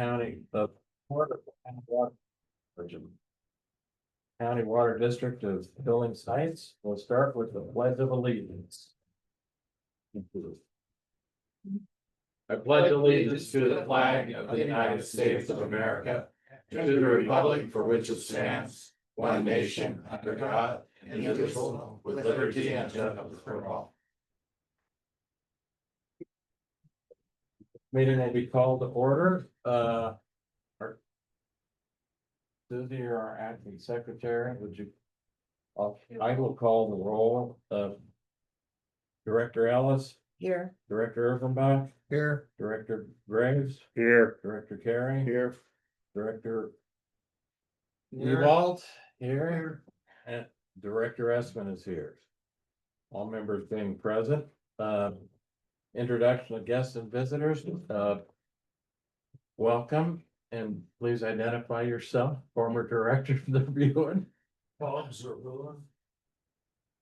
County of County Water District of Billings Heights. We'll start with the Pledge of Allegiance. I pledge allegiance to the flag of the United States of America, and to the republic for which it stands, one nation, under God, indivisible, with liberty and justice for all. Meeting will be called to order. Susie, our acting secretary, would you? I will call the roll of Director Ellis. Here. Director Irvenbach. Here. Director Graves. Here. Director Carey. Here. Director Here. Ewald. Here. And Director Esman is here. All members being present. Introduction of guests and visitors. Welcome, and please identify yourself, former director of the viewing.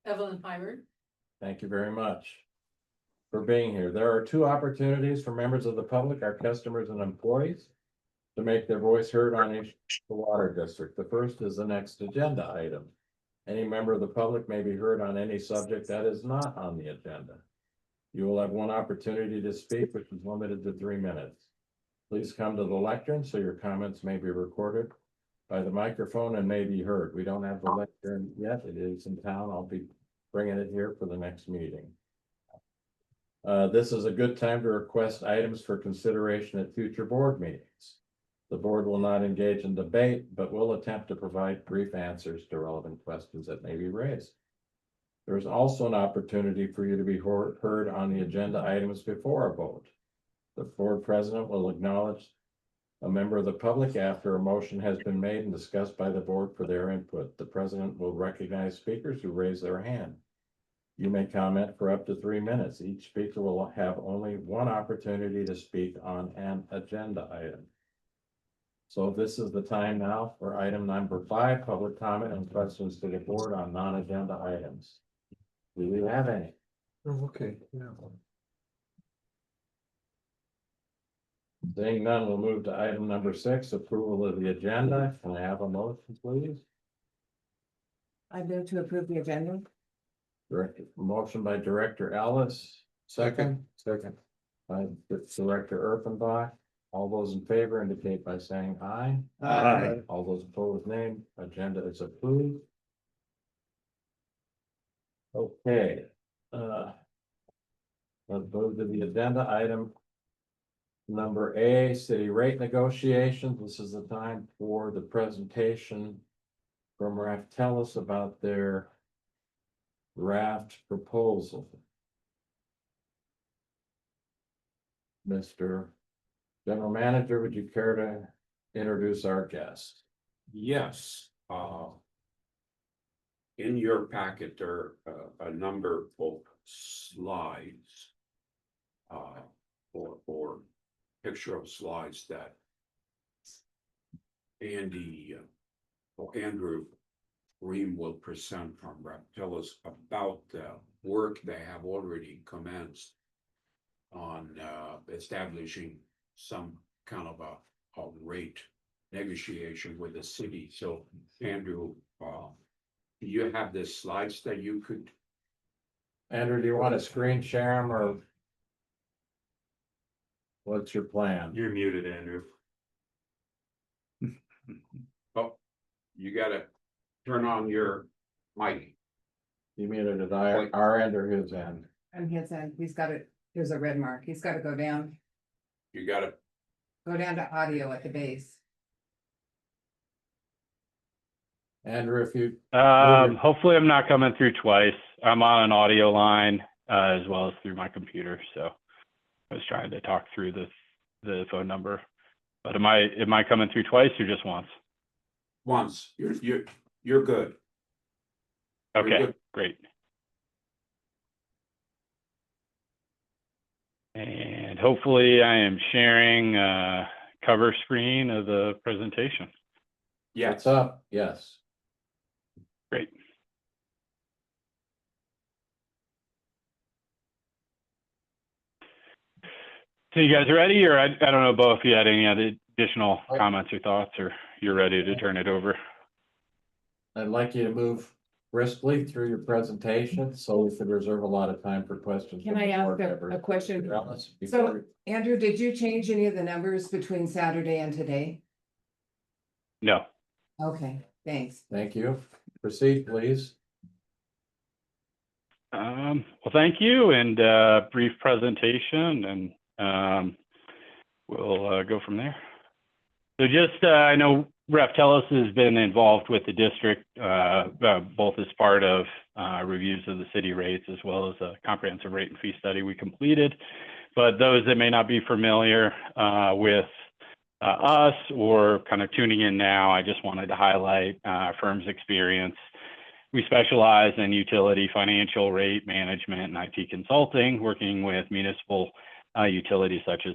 Evelyn Piper. Thank you very much for being here. There are two opportunities for members of the public, our customers and employees, to make their voice heard on the water district. The first is the next agenda item. Any member of the public may be heard on any subject that is not on the agenda. You will have one opportunity to speak, which is limited to 3 minutes. Please come to the lectern so your comments may be recorded by the microphone and may be heard. We don't have the lectern yet. It is in town. I'll be bringing it here for the next meeting. This is a good time to request items for consideration at future board meetings. The board will not engage in debate, but will attempt to provide brief answers to relevant questions that may be raised. There is also an opportunity for you to be heard on the agenda items before a vote. The board president will acknowledge a member of the public after a motion has been made and discussed by the board for their input. The president will recognize speakers who raise their hand. You may comment for up to 3 minutes. Each speaker will have only one opportunity to speak on an agenda item. So this is the time now for item number 5, public comment and questions to the board on non-agenda items. Do we have any? Okay. Yeah. Seeing none, we'll move to item number 6, approval of the agenda. Can I have a motion, please? I move to approve the agenda. Motion by Director Ellis, second. Second. By Director Irvenbach. All those in favor indicate by saying aye. Aye. All those opposed, name. Agenda is approved. Okay. Let's move to the agenda item. Number A, city rate negotiations. This is the time for the presentation from Raftellus about their draft proposal. Mr. General Manager, would you care to introduce our guest? Yes, in your packet, there are a number of slides. Or picture of slides that Andrew Ream will present from Raftellus about the work they have already commenced on establishing some kind of a rate negotiation with the city. So Andrew, do you have the slides that you could? Andrew, do you want to screen share them or? What's your plan? You're muted, Andrew. Oh, you gotta turn on your mic. You muted at our end or his end? And his end, he's got it, there's a red mark, he's gotta go down You gotta, to audio at the base. Andrew, if you. Hopefully I'm not coming through twice. I'm on an audio line as well as through my computer. So I was trying to talk through the phone number, but am I coming through twice or just once? once, you're good. Okay, good. great. And hopefully I am sharing cover screen of the presentation. Yeah, What's up? Yes. Great. So you guys ready, or I don't know, Bo, if you had any other additional comments or thoughts, or you're ready to turn it over? I'd like you to move briskly through your presentation, so we could reserve a lot of time for questions. Can from I the ask board a members. question? Alice, So, before- Andrew, did you change any of the numbers between Saturday and today? No. Okay, thanks. Thank you. Proceed, please. Well, thank you, and brief presentation, and we'll go from there. So just, I know Rep. Tellis has been involved with the district, both as part of reviews of the city rates as well as a comprehensive rate and fee study we completed. But those that may not be familiar with us or kind of tuning in now, I just wanted to highlight our firm's experience. We specialize in utility, financial, rate management, and IT consulting, working with municipal utilities such as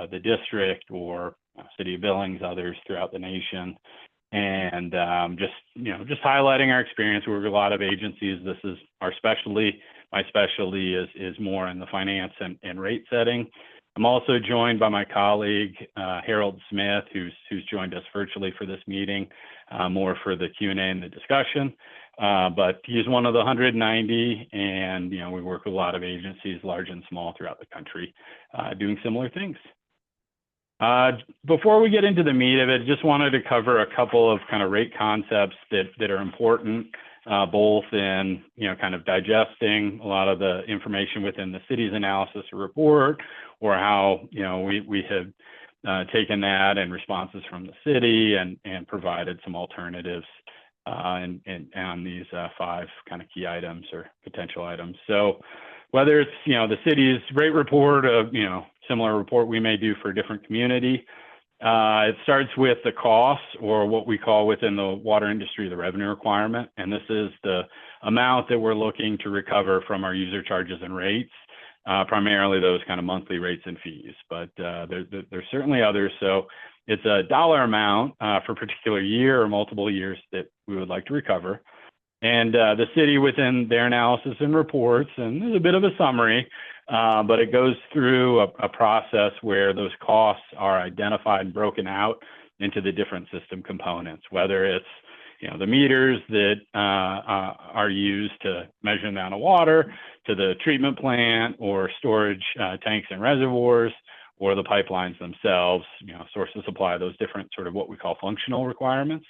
the district or City of Billings, others throughout the nation. And just highlighting our experience. We work with a lot of agencies. This is our specialty. My specialty is more in the finance and rate setting. I'm also joined by my colleague, Harold Smith, who's joined us virtually for this meeting, more for the Q&A and the discussion. But he's one of the 190, and we work with a lot of agencies, large and small, throughout the country, doing similar things. Before we get into the meat of it, just wanted to cover a couple of kind of rate concepts that are important, both in kind of digesting a lot of the information within the city's analysis report, or how we have taken that and responses from the city and provided some alternatives on these 5 kind of key items or potential items. So whether it's the city's rate report, similar report we may do for a different community, it starts with the costs, or what we call within the water industry the revenue requirement, and this is the amount that we're looking to recover from our user charges and rates, primarily those kind of monthly rates and fees, but there's certainly others. So it's a dollar amount for a particular year or multiple years that we would like to recover. And the city, within their analysis and reports, and there's a bit of a summary, but it goes through a process where those costs are identified and broken out into the different system components, whether it's the meters that are used to measure the amount of water, to the treatment plant or storage tanks and reservoirs, or the pipelines themselves, source and supply, those different sort of what we call functional requirements.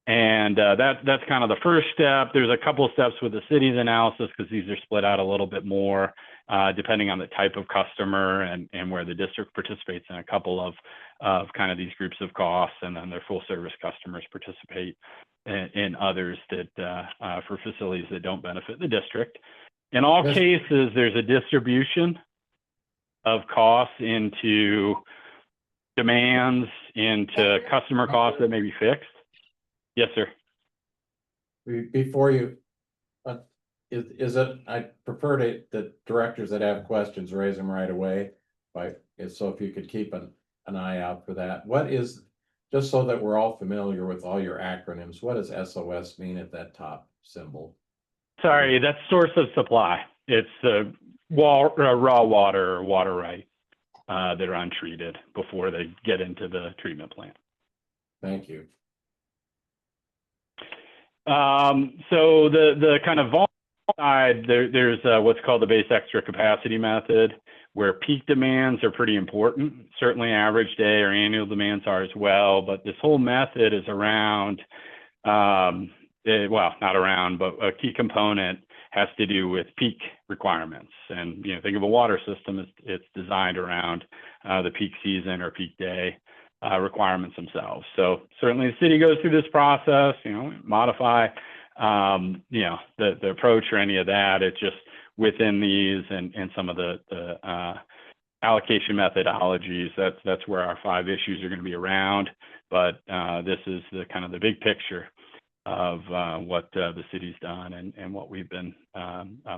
And that's kind of the first step. There's a couple of steps with the city's analysis, because these are split out a little bit more depending on the type of customer and where the district participates in a couple of kind of these groups of costs, and then their full service customers participate in others that for facilities that don't benefit the district. In all cases, there's a distribution of costs into demands, into customer costs that may be fixed. Yes, sir. Before you, is it, I prefer the directors that have questions, raise them right away. So if you could keep an eye out for that. What is, just so that we're all familiar with all your acronyms, what does SOS mean at that top symbol? Sorry, that's source of supply. It's the raw water or water rights that are untreated before they get into the treatment plant. Thank you. So the kind of volume side, there's what's called the base extra capacity method, where peak demands are pretty important. Certainly average day or annual demands are as well, but this whole method is around, well, not around, but a key component has to do with peak requirements. And, think of a water system, it's designed around the peak season or peak day requirements themselves. So certainly the city goes through this process, modify, the approach or any of that. It's just within these and some of the allocation methodologies, that's where our 5 issues are going to be around. But this is the kind of the big picture of what the city's done and what we've been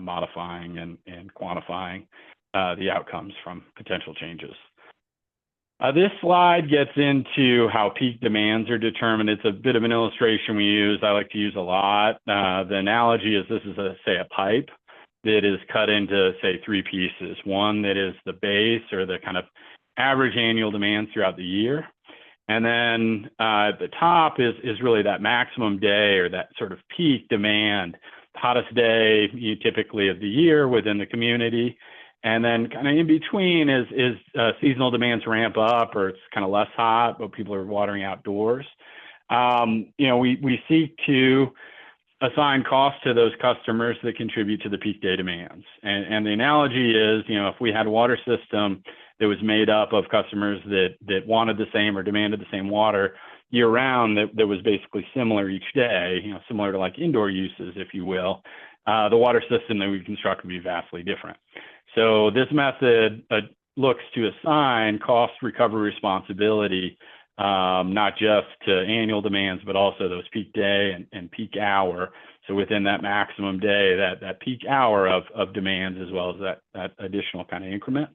modifying and quantifying the outcomes from potential changes. This slide gets into how peak demands are determined. It's a bit of an illustration we use. I like to use a lot. The analogy is this is, say, a pipe that is cut into, say, 3 pieces. One that is the base or the kind of average annual demand throughout the year. And then at the top is really that maximum day or that sort of peak demand, hottest day typically of the year within the community. And then kind of in between is seasonal demands ramp up, or it's kind of less hot, but people are watering outdoors. We seek to assign costs to those customers that contribute to the peak day demands. And the analogy is, if we had a water system that was made up of customers that wanted the same or demanded the same water year round, that was basically similar each day, similar to like indoor uses, if you will, the water system that we construct would be vastly different. So this method looks to assign cost recovery responsibility, not just to annual demands, but also those peak day and peak hour. So within that maximum day, that peak hour of demands, as well as that additional kind of increment.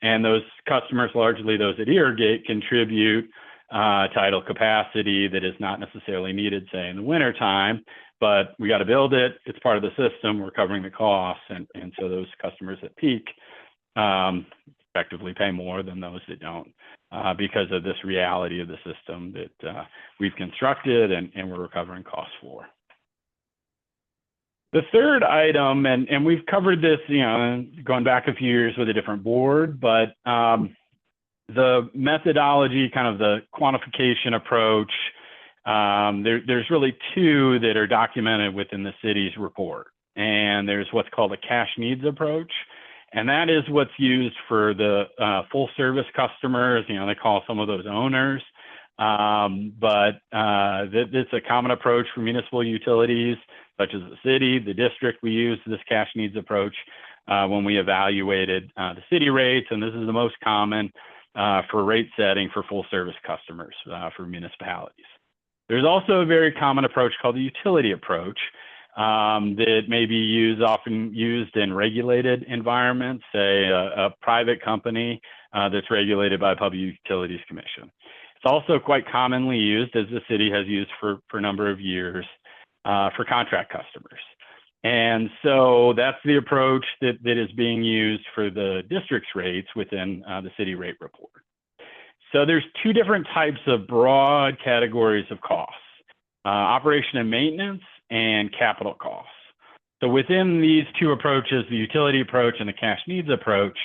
And those customers, largely those that irrigate, contribute tidal capacity that is not necessarily needed, say, in the wintertime, but we got to build it. It's part of the system. We're covering the costs. And so those customers that peak effectively pay more than those that don't because of this reality of the system that we've constructed and we're recovering costs for. The third item, and we've covered this, going back a few years with a different board, but the methodology, kind of the quantification approach, there's really two that are documented within the city's report. And there's what's called a cash needs approach. And that is what's used for the full service customers. They call some of those owners. But it's a common approach for municipal utilities, such as the city, the district. We use this cash needs approach when we evaluated the city rates. And this is the most common for rate setting for full service customers for municipalities. There's also a very common approach called the utility approach that may be often used in regulated environments, say a private company that's regulated by a Public Utilities Commission. It's also quite commonly used, as the city has used for a number of years, for contract customers. And so that's the approach that is being used for the district's rates within the city rate report. So there's two different types of broad categories of costs, operation and maintenance and capital costs. So within these two approaches, the utility approach and the cash needs approach,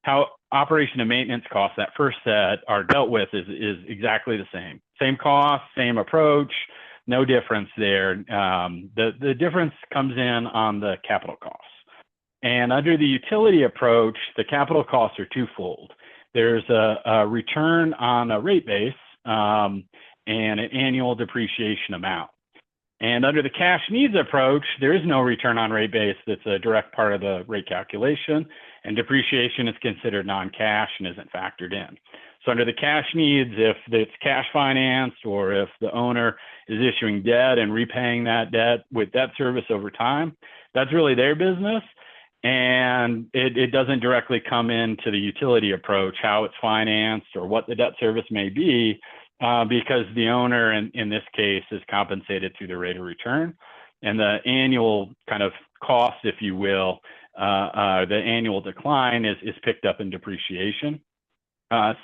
how operation and maintenance costs, that first set, are dealt with is exactly the same. Same cost, same approach, no difference there. The difference comes in on the capital costs. And under the utility approach, the capital costs are twofold. There's a return on a rate base and an annual depreciation amount. And under the cash needs approach, there is no return on rate base that's a direct part of the rate calculation, and depreciation is considered non-cash and isn't factored in. So under the cash needs, if it's cash financed or if the owner is issuing debt and repaying that debt with debt service over time, that's really their business. And it doesn't directly come into the utility approach, how it's financed or what the debt service may be, because the owner in this case is compensated through the rate of return. And the annual kind of cost, if you will, the annual decline is picked up in depreciation.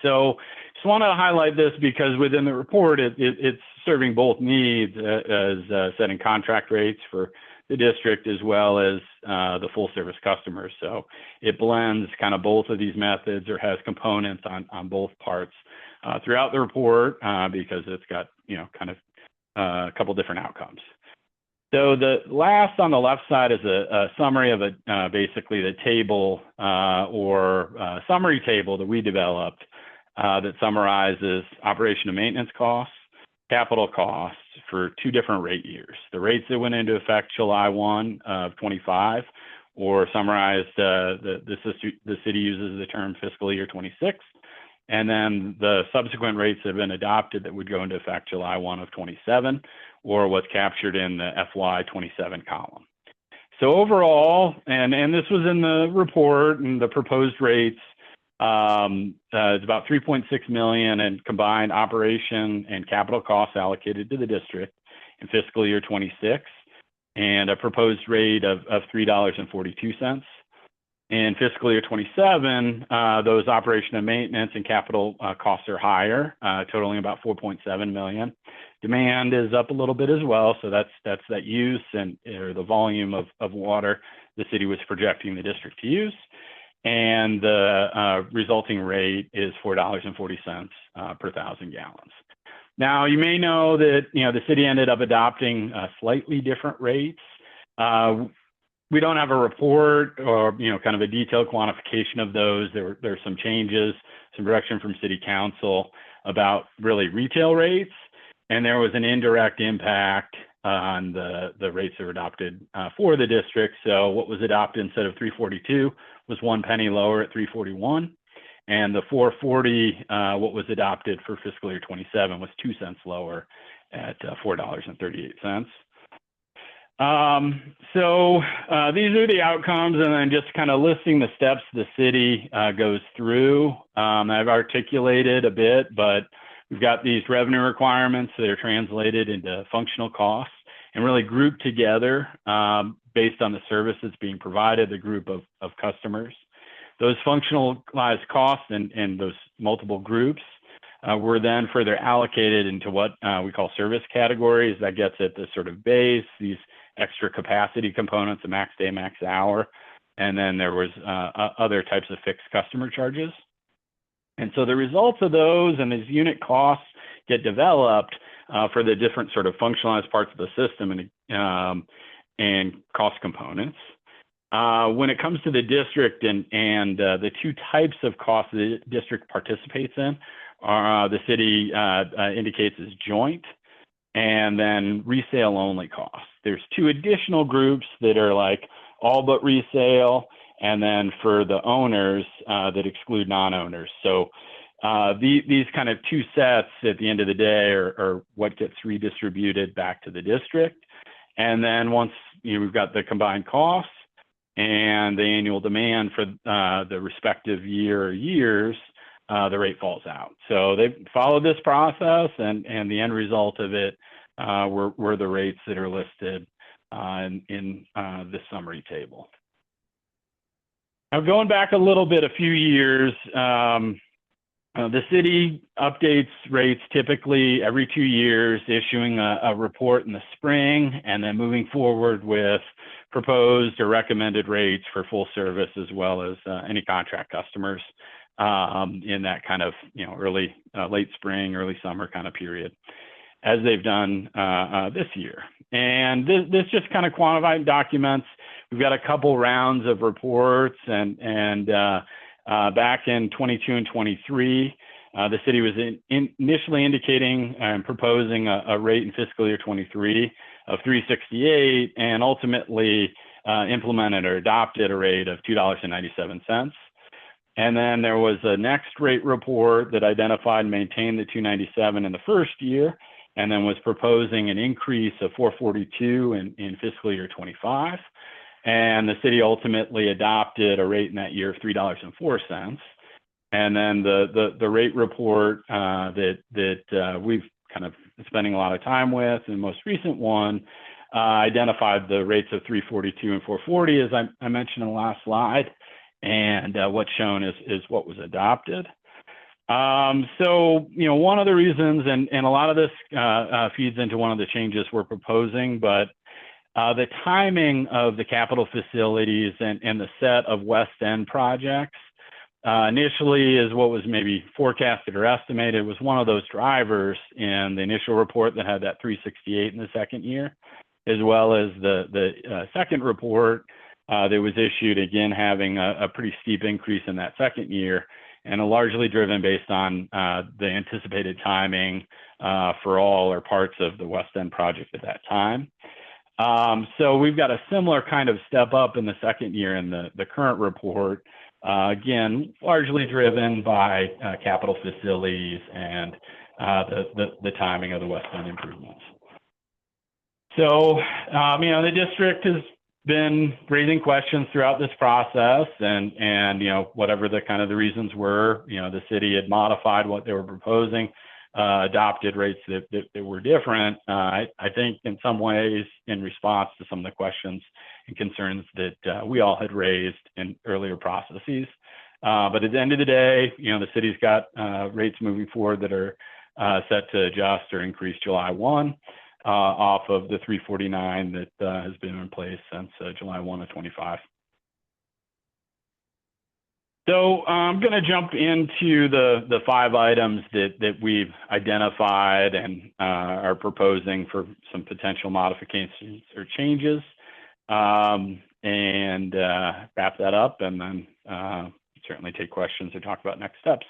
So just wanted to highlight this because within the report, it's serving both needs as setting contract rates for the district as well as the full service customers. So it blends kind of both of these methods or has components on both parts throughout the report because it's got, kind of a couple different outcomes. So the last on the left side is a summary of basically the table or summary table that we developed that summarizes operation and maintenance costs, capital costs for two different rate years. The rates that went into effect July 1 of 25, or summarized, the city uses the term fiscal year 26. And then the subsequent rates that have been adopted that would go into effect July 1 of 27, or what's captured in the FY 27 column. So overall, and this was in the report, and the proposed rates, it's about $3.6 million in combined operation and capital costs allocated to the district in fiscal year 26, and a proposed rate of $3.42. In fiscal year 27, those operation and maintenance and capital costs are higher, totaling about 4.7 million. Demand is up a little bit as well, so that's that use and or the volume of water the city was projecting the district to use. And the resulting rate is $4.40 per 1,000 gallons. Now, you may know that, the city ended up adopting slightly different rates. We don't have a report or, kind of a detailed quantification of those. There are some changes, some direction from city council about really retail rates. And there was an indirect impact on the rates that were adopted for the district. So what was adopted instead of 342 was 1 penny lower at 341. And the 440, what was adopted for fiscal year 27 was 2 cents lower at $4.38. So these are the outcomes, and then just kind of listing the steps the city goes through. I've articulated a bit, but we've got these revenue requirements that are translated into functional costs and really grouped together based on the services being provided, the group of customers. Those functionalized costs and those multiple groups were then further allocated into what we call service categories. That gets at the sort of base, these extra capacity components, the max day, max hour, and then there was other types of fixed customer charges. And so the results of those and these unit costs get developed for the different sort of functionalized parts of the system and cost components. When it comes to the district and the two types of costs the district participates in, the city indicates as joint and then resale only costs. There's two additional groups that are like all but resale, and then for the owners that exclude non-owners. So these kind of two sets at the end of the day are what gets redistributed back to the district. And then once we've got the combined costs and the annual demand for the respective year or years, the rate falls out. So they followed this process, and the end result of it were the rates that are listed in this summary table. Now, going back a little bit, a few years, the city updates rates typically every 2 years, issuing a report in the spring, and then moving forward with proposed or recommended rates for full service, as well as any contract customers in that kind of early, late spring, early summer kind of period, as they've done this year. And this just kind of quantified documents. We've got a couple rounds of reports, and back in 22 and 23, the city was initially indicating and proposing a rate in fiscal year 23 of $3.68, and ultimately implemented or adopted a rate of $2.97. And then there was a next rate report that identified and maintained the $2.97 in the first year, and then was proposing an increase of $4.42 in fiscal year 25. And the city ultimately adopted a rate in that year of $3.04. And then the rate report that we've kind of spending a lot of time with, and the most recent one, identified the rates of $3.42 and $4.40, as I mentioned in the last slide. And what's shown is what was adopted. So, one of the reasons, and a lot of this feeds into one of the changes we're proposing, but the timing of the capital facilities and the set of West End projects initially is what was maybe forecasted or estimated was one of those drivers in the initial report that had that 368 in the second year, as well as the second report that was issued, again, having a pretty steep increase in that second year, and largely driven based on the anticipated timing for all or parts of the West End project at that time. So we've got a similar kind of step up in the second year in the current report, again, largely driven by capital facilities and the timing of the West End improvements. So, the district has been raising questions throughout this process, and whatever the kind of the reasons were, the city had modified what they were proposing adopted rates that were different. I think in some ways, in response to some of the questions and concerns that we all had raised in earlier processes. But at the end of the day, the city's got rates moving forward that are set to adjust or increase July 1 off of the 349 that has been in place since July 1 of 25. So I'm going to jump into the 5 items that we've identified and are proposing for some potential modifications or changes, and wrap that up, and then certainly take questions or talk about next steps.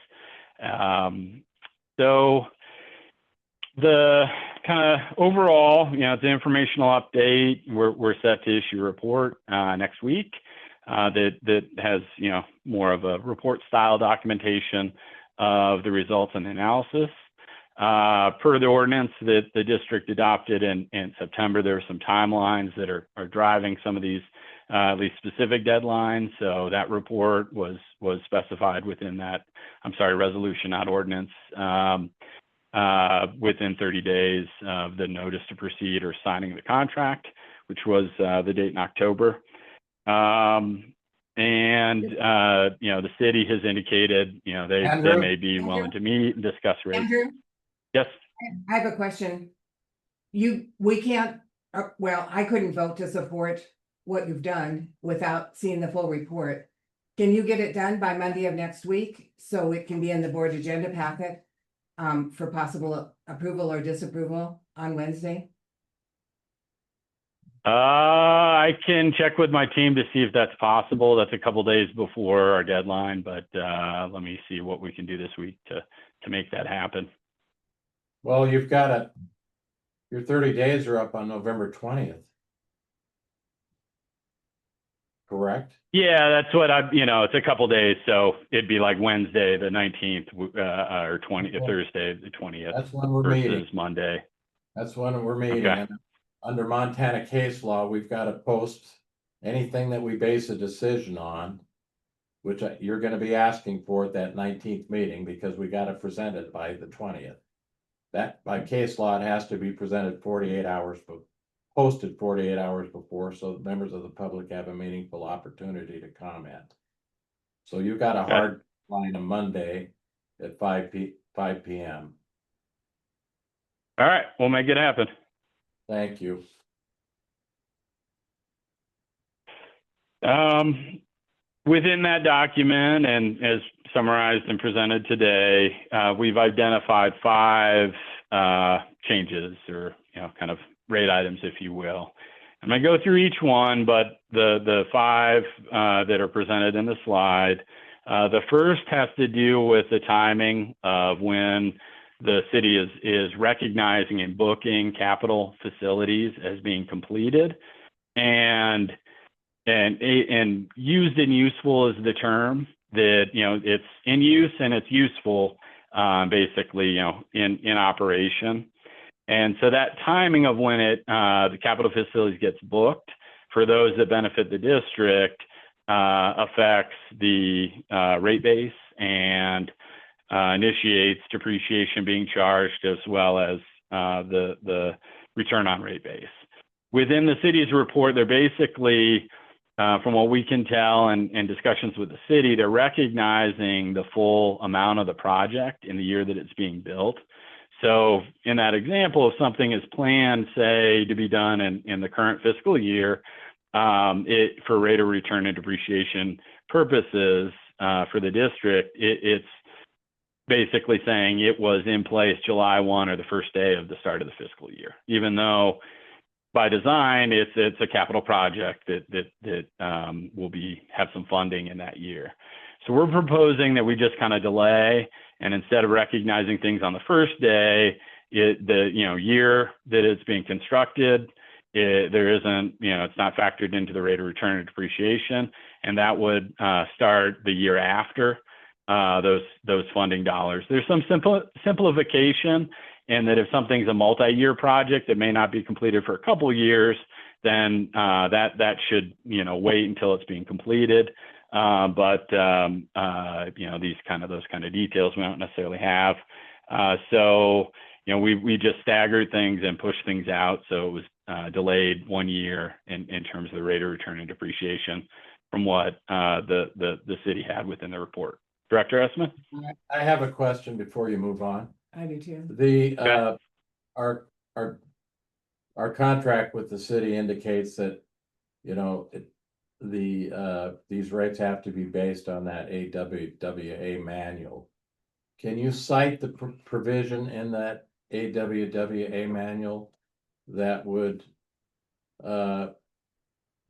So the kind of overall, it's an informational update. We're set to issue a report next week. That has, more of a report style documentation of the results and analysis. Per the ordinance that the district adopted in September, there are some timelines that are driving some of these at least specific deadlines. So that report was specified within that, resolution, not ordinance, within 30 days of the notice to proceed or signing the contract, which was the date in October. The city has indicated, they may be willing to meet and discuss rates. Andrew, Yes. I have a question. We can't, I couldn't vote to support what you've done without seeing the full report. Can you get it done by Monday of next week so it can be in the board agenda packet for possible approval or disapproval on Wednesday? I can check with my team to see if that's possible. That's a couple days before our deadline, but let me see what we can do this week to make that happen. Well, your 30 days are up on November 20th. Correct? Yeah, that's what it's a couple days, so it'd be like Wednesday, the 19th, or Thursday, the 20th. That's when we're versus meeting. Monday. That's when we're meeting. Okay. And under Montana case law, we've got to post anything that we base a decision on, which you're going to be asking for at that 19th meeting, because we got to present it by the 20th. That by case law, it has to be presented 48 hours, posted 48 hours before, so members of the public have a meaningful opportunity to comment. So you've got a hard line on Monday at 5 p.m. All right, we'll make it happen. Thank you. Within that document, and as summarized and presented today, we've identified 5 changes, or kind of rate items, if you will. I'm going to go through each one, but the 5 that are presented in the slide, the first has to do with the timing of when the city is recognizing and booking capital facilities as being completed, and used and useful is the term that, it's in use and it's useful, basically, in operation. And so that timing of when the capital facilities gets booked for those that benefit the district affects the rate base and initiates depreciation being charged, as well as the return on rate base. Within the city's report, they're basically, from what we can tell and discussions with the city, they're recognizing the full amount of the project in the year that it's being built. So in that example, if something is planned, say, to be done in the current fiscal year, for rate of return and depreciation purposes for the district, it's basically saying it was in place July 1 or the first day of the start of the fiscal year, even though by design it's a capital project that will have some funding in that year. So we're proposing that we just kind of delay, and instead of recognizing things on the first day, the year that it's being constructed, there isn't, it's not factored into the rate of return and depreciation, and that would start the year after those funding dollars. There's some simplification in that if something's a multi-year project that may not be completed for a couple of years, then that should wait until it's being completed. But those kind of details we don't necessarily have So, we just staggered things and pushed things out. So it was delayed 1 year in terms of the rate of return and depreciation from what the city had within the report. Director Esseman? I have a question before you move on. I do too. The, Okay. our contract with the city indicates that, these rates have to be based on that AWWA manual. Can you cite the provision in that AWWA manual that would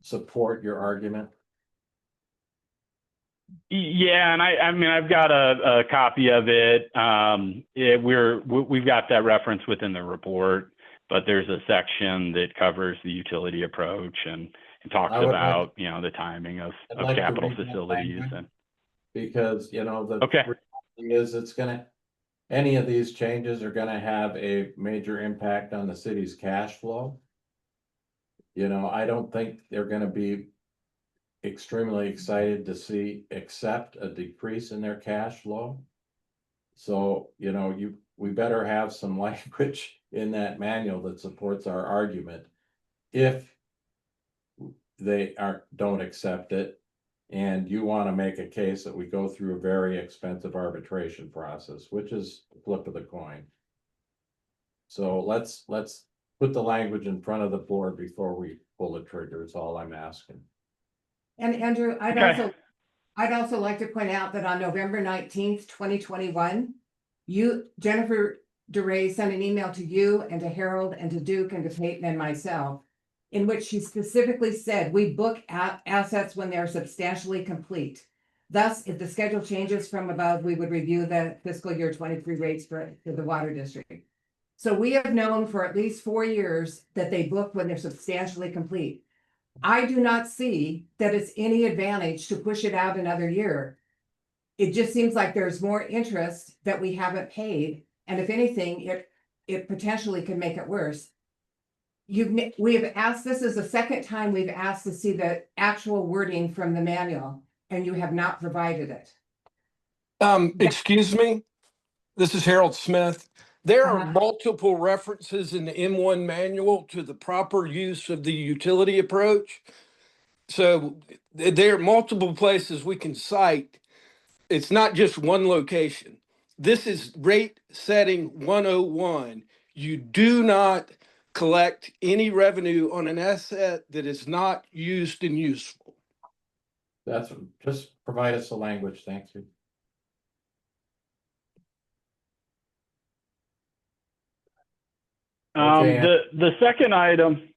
support your argument? Yeah, and I mean, I've got a copy of it. We've got that reference within the report, but there's a section that covers the utility approach and talks I would like- about, the timing of I'd like to capital read that facilities language. and. Because, the Okay. reality is any of these changes are gonna have a major impact on the city's cash flow. I don't think they're gonna be extremely excited to accept a decrease in their cash flow. So, we better have some language in that manual that supports our argument. If they don't accept it, and you want to make a case that we go through a very expensive arbitration process, which is a flip of the coin. So let's put the language in front of the board before we pull the trigger is all I'm asking. And Andrew, Okay. I'd also like to point out that on November 19th, 2021, Jennifer DeRay sent an email to you and to Harold and to Duke and to Peyton and myself, in which she specifically said, we book assets when they're substantially complete. Thus, if the schedule changes from above, we would review the fiscal year 23 rates for the water district. So we have known for at least 4 years that they book when they're substantially complete. I do not see that it's any advantage to push it out another year. It just seems like there's more interest that we haven't paid, and if anything, it potentially could make it worse. We have asked, this is the second time we've asked to see the actual wording from the manual, and you have not provided it. Excuse me, this is Harold Smith. There are Uh-huh. multiple references in the M1 manual to the proper use of the utility approach. So there are multiple places we can cite. It's not just one location. This is rate setting 101. You do not collect any revenue on an asset that is not used and useful. Just provide us the language, thank you. Okay. The second item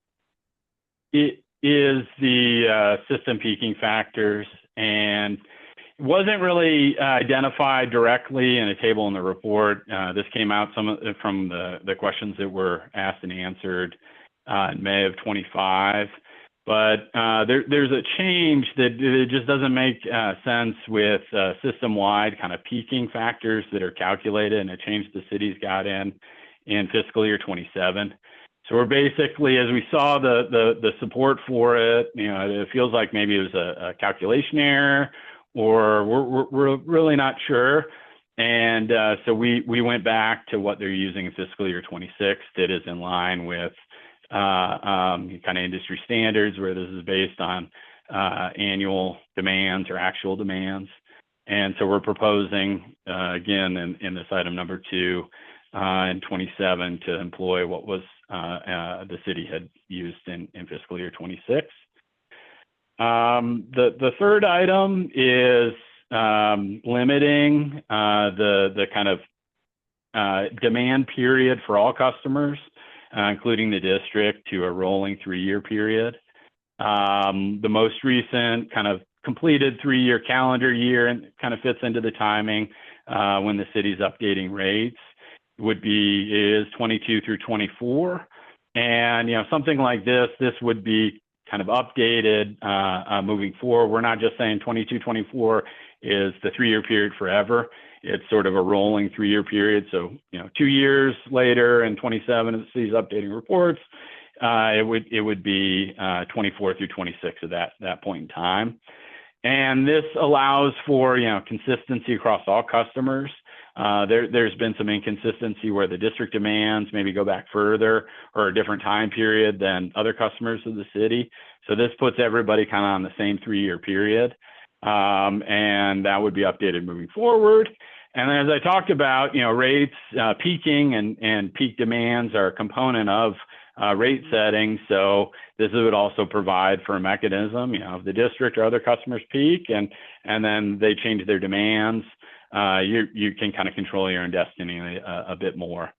is the system peaking factors, and it wasn't really identified directly in a table in the report. This came out from the questions that were asked and answered in May of 25. But there's a change that it just doesn't make sense with system-wide kind of peaking factors that are calculated, and a change the city's got in fiscal year 27. So we're basically, as we saw the support for it, it feels like maybe it was a calculation error, or we're really not sure. And so we went back to what they're using in fiscal year 26 that is in line with kind of industry standards, where this is based on annual demands or actual demands. And so we're proposing, again, in this item number 2, in 27 to employ what was the city had used in fiscal year 26. The third item is limiting the kind of demand period for all customers, including the district, to a rolling 3-year period. The most recent kind of completed 3-year calendar year, and kind of fits into the timing when the city's updating rates, is 22 through 24. And, something like this would be kind of updated moving forward. We're not just saying 22, 24 is the 3-year period forever. It's sort of a rolling 3-year period. So, 2 years later in 27, it sees updating reports. It would be 24 through 26 at that point in time. And this allows for, consistency across all customers. There's been some inconsistency where the district demands maybe go back further or a different time period than other customers of the city. So this puts everybody kind of on the same 3-year period. And that would be updated moving forward. And then as I talked about, rates peaking and peak demands are a component of rate setting. So this would also provide for a mechanism, if the district or other customers peak and then they change their demands, you can kind of control your own destiny a bit more.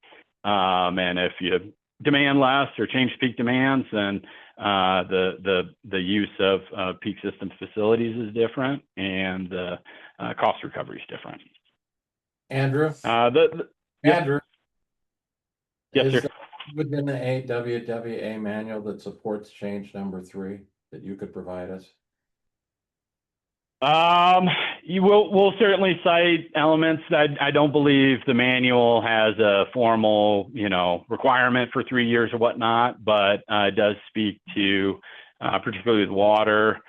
And if you demand less or change peak demands, then the use of peak systems facilities is different and the cost recovery is different. Andrew? Yep. Andrew? Yes, is sir. there within the AWWA manual that supports change number 3 that you could provide us? We'll certainly cite elements. I don't believe the manual has a formal, requirement for 3 years or whatnot, but it does speak to, particularly with water,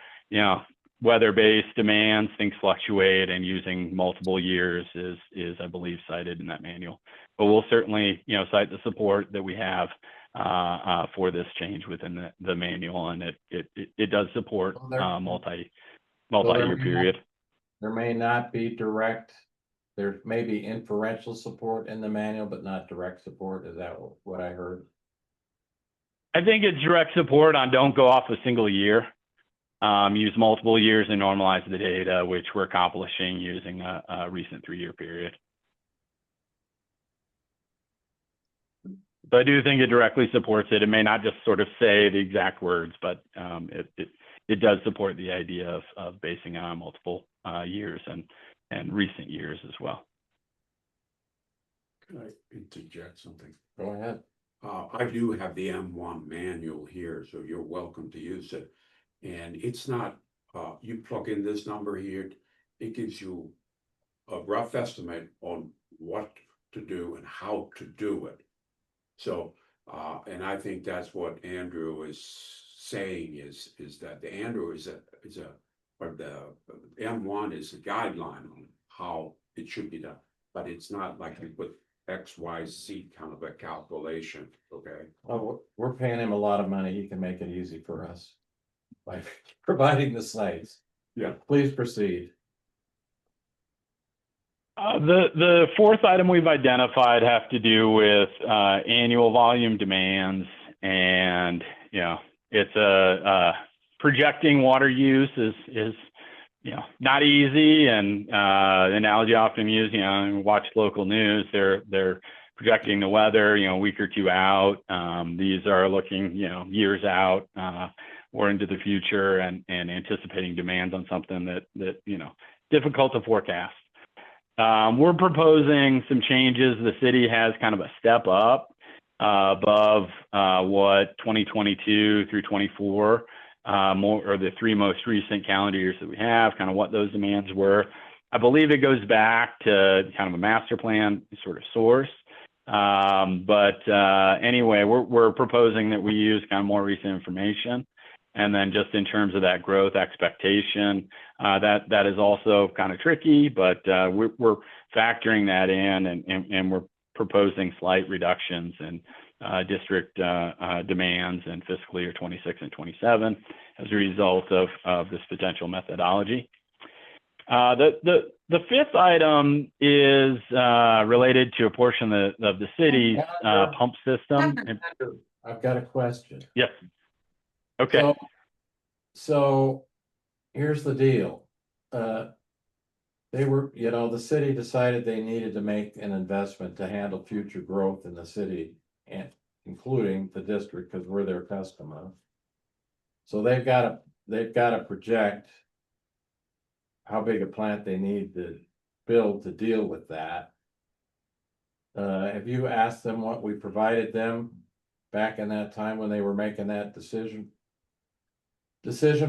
weather-based demands, things fluctuate, and using multiple years is I believe cited in that manual. But we'll certainly, cite the support that we have for this change within the manual, and it does support multi-year period. There may not be direct, there may be inferential support in the manual, but not direct support. Is that what I heard? I think it's direct support on don't go off a single year. Use multiple years and normalize the data, which we're accomplishing using a recent 3-year period. But I do think it directly supports it. It may not just sort of say the exact words, but it does support the idea of basing it on multiple years and recent years as well. Can I interject something? Go ahead. I do have the M1 manual here, so you're welcome to use it. And it's not, you plug in this number here, it gives you a rough estimate on what to do and how to do it. So, and I think that's what Andrew is saying is that the Andrew or the M1 is a guideline on how it should be done, but it's not like you put X, Y, Z kind of a calculation, okay? Well, we're paying him a lot of money. He can make it easy for us by providing the sites. Yeah. Please proceed. The fourth item we've identified have to do with annual volume demands, and it's projecting water use is not easy, and the analogy I often use, watch local news, they're projecting the weather a week or two out. These are looking years out or into the future and anticipating demands on something that difficult to forecast. We're proposing some changes. The city has kind of a step up above what 2022 through 24 or the 3 most recent calendar years that we have, kind of what those demands were. I believe it goes back to kind of a master plan sort of source. But anyway, we're proposing that we use kind of more recent information. And then just in terms of that growth expectation, that is also kind of tricky, but we're factoring that in and we're proposing slight reductions in district demands in fiscal year 26 and 27 as a result of this potential methodology. The fifth item is related to a portion of the city's pump system. I've got a question. Yes. Okay. So here's the deal. They were, the city decided they needed to make an investment to handle future growth in the city, and including the district, because we're their customer. So they've got to project how big a plant they need to build to deal with that. Have you asked them what we provided them back in that time when they were making that decision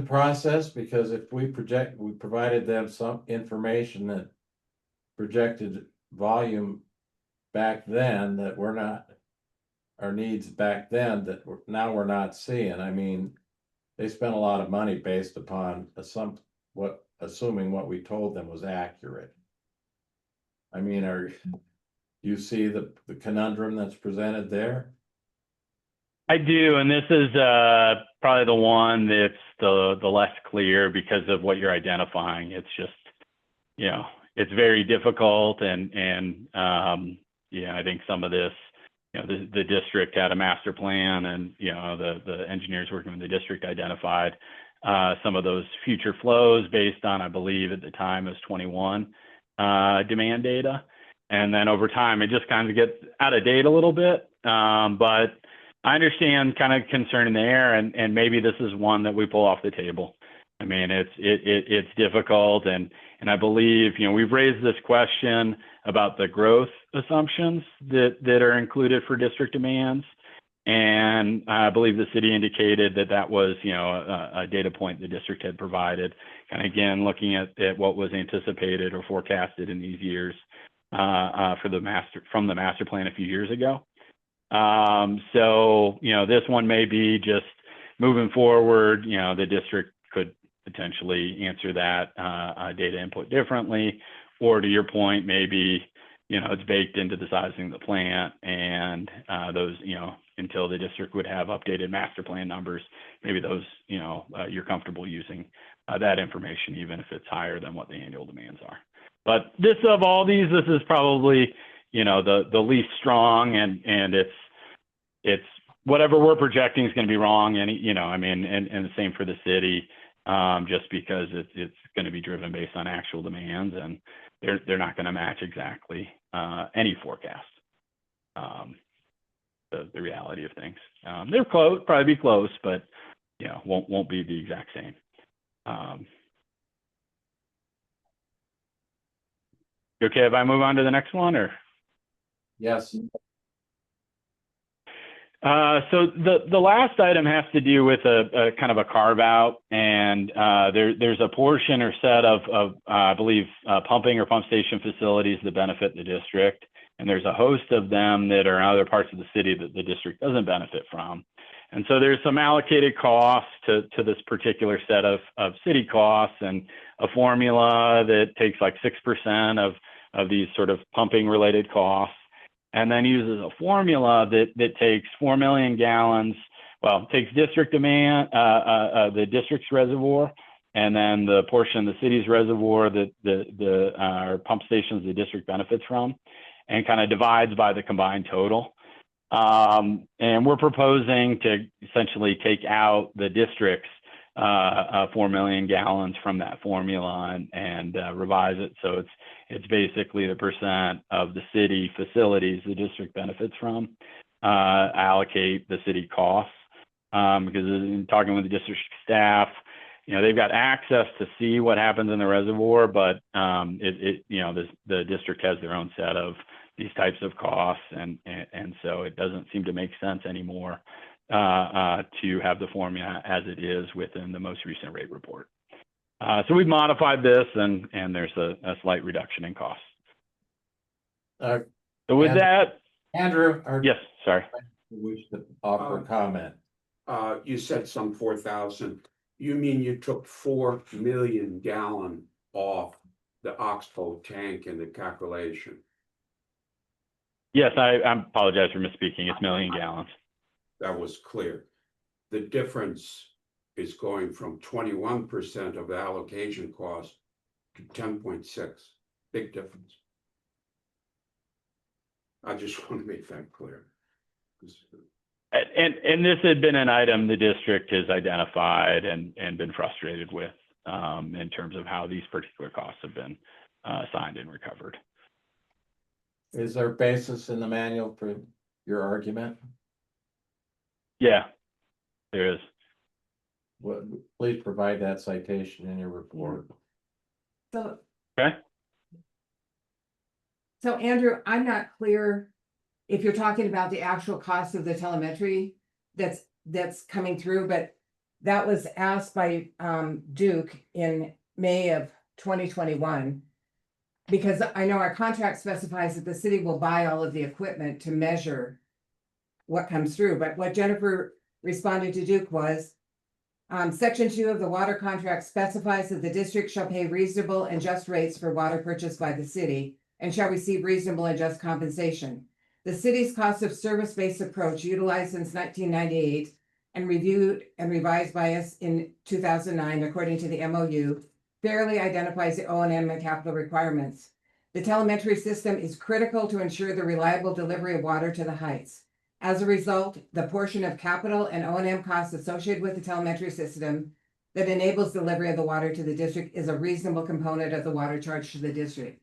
process? Because if we provided them some information that projected volume back then that our needs back then that now we're not seeing. I mean, they spent a lot of money based upon assuming what we told them was accurate. I mean, you see the conundrum that's presented there? I do, and this is probably the one that's the less clear because of what you're identifying. It's just, it's very difficult, and I think some of this, the district had a master plan, and the engineers working with the district identified some of those future flows based on, I believe at the time it was 21 demand data, and then over time it just kind of gets out of date a little bit, but I understand kind of concern there, and maybe this is one that we pull off the table. I mean, it's difficult, and I believe, we've raised this question about the growth assumptions that are included for district demands, and I believe the city indicated that was, a data point the district had provided, kind of again looking at what was anticipated or forecasted in these years from the master plan a few years ago. So, this one may be just moving forward, the district could potentially answer that data input differently, or to your point, maybe, it's baked into the sizing of the plant, and those, until the district would have updated master plan numbers, maybe those, you're comfortable using that information, even if it's higher than what the annual demands are. But of all these, this is probably, the least strong, and it's whatever we're projecting is going to be wrong, and and the same for the city, just because it's going to be driven based on actual demands, and they're not going to match exactly any forecast. The reality of things, they're close, probably be close, but won't be the exact same. You okay if I move on to the next one, or? Yes. So the last item has to do with a kind of a carve out, and there's a portion or set of I believe pumping or pump station facilities that benefit the district, and there's a host of them that are in other parts of the city that the district doesn't benefit from. And so there's some allocated costs to this particular set of city costs, and a formula that takes like 6% of these sort of pumping related costs, and then uses a formula that takes 4 million gallons, takes district demand, the district's reservoir, and then the portion of the city's reservoir that the pump stations the district benefits from, and kind of divides by the combined total. And we're proposing to essentially take out the district's 4 million gallons from that formula and revise it so it's basically the percent of the city facilities the district benefits from, allocate the city costs, because in talking with the district staff, they've got access to see what happens in the reservoir, but the district has their own set of these types of costs, and so it doesn't seem to make sense anymore to have the formula as it is within the most recent rate report. So we've modified this, and there's a slight reduction in costs. So with that, Andrew, yes, sorry. we should offer a comment. You said some 4,000. You mean you took 4 million gallon off the Oxbow tank in the calculation? Yes, I apologize for misspeaking. It's million gallons. That was clear. The difference is going from 21% of the allocation cost to 10.6. Big difference. I just want to make that clear. And this had been an item the district has identified and been frustrated with in terms of how these particular costs have been assigned and recovered. Is there a basis in the manual for your argument? Yeah, there is. Please provide that citation in your report. So. Okay. So Andrew, I'm not clear if you're talking about the actual cost of the telemetry that's coming through, but that was asked by Duke in May of 2021. Because I know our contract specifies that the city will buy all of the equipment to measure what comes through, but what Jennifer responded to Duke was, Section 2 of the water contract specifies that the district shall pay reasonable and just rates for water purchased by the city. and shall receive reasonable and just compensation. The city's cost of service-based approach utilized since 1998 and reviewed and revised by us in 2009, according to the MOU, fairly identifies the O&M and capital requirements. The telemetry system is critical to ensure the reliable delivery of water to the heights. As a result, the portion of capital and O&M costs associated with the telemetry system that enables delivery of the water to the district is a reasonable component of the water charge to the district.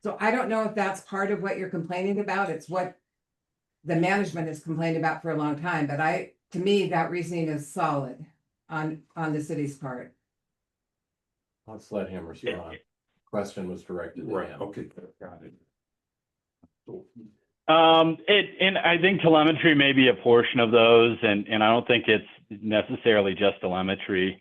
So I don't know if that's part of what you're complaining about. It's what the management has complained about for a long time, but to me, that reasoning is solid on the city's part. Let's let him respond. Question was directed to Right, him. okay, got it. And I think telemetry may be a portion of those, and I don't think it's necessarily just telemetry.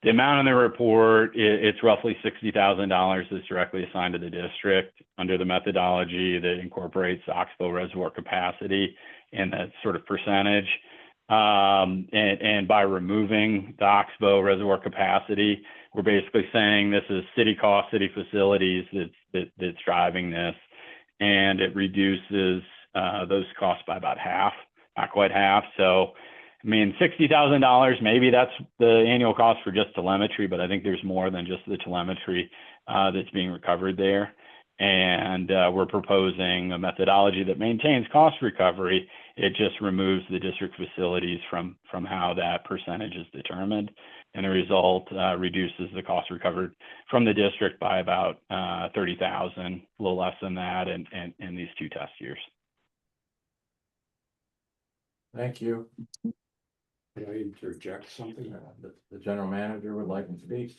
The amount in the report, it's roughly $60,000 that's directly assigned to the district under the methodology that incorporates Oxbow reservoir capacity and that sort of percentage. And by removing the Oxbow reservoir capacity, we're basically saying this is city cost, city facilities that's driving this, and it reduces those costs by about half, not quite half. So, I mean, $60,000, maybe that's the annual cost for just telemetry, but I think there's more than just the telemetry that's being recovered there. And we're proposing a methodology that maintains cost recovery. It just removes the district facilities from how that percentage is determined. And the result reduces the cost recovered from the district by about $30,000, a little less than that in these 2 test years. Thank you. Can I interject something? The general manager would like to speak.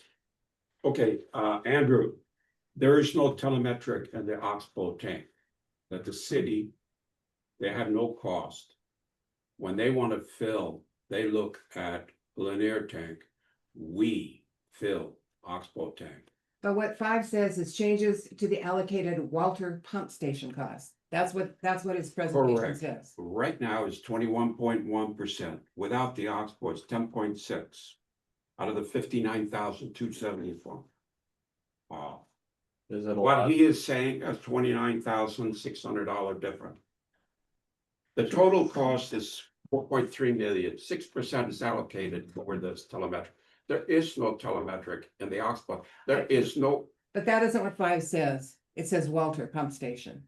Okay, Andrew, there is no telemetric in the Oxbow tank. That the city, they have no cost. When they want to fill, they look at Lanier tank. We fill Oxbow tank. But what 5 says is changes to the allocated Walter pump station cost. That's what his presentation Correct. says. Right now is 21.1%. Without the Oxbow, it's 10.6 out of the 59,274. Wow. Is it a What lot? he is saying is $29,600 difference. The total cost is 4.3 million. 6% is allocated for this telemetric. There is no telemetric in the Oxbow. There is no, But that isn't what 5 says. It says Walter pump station.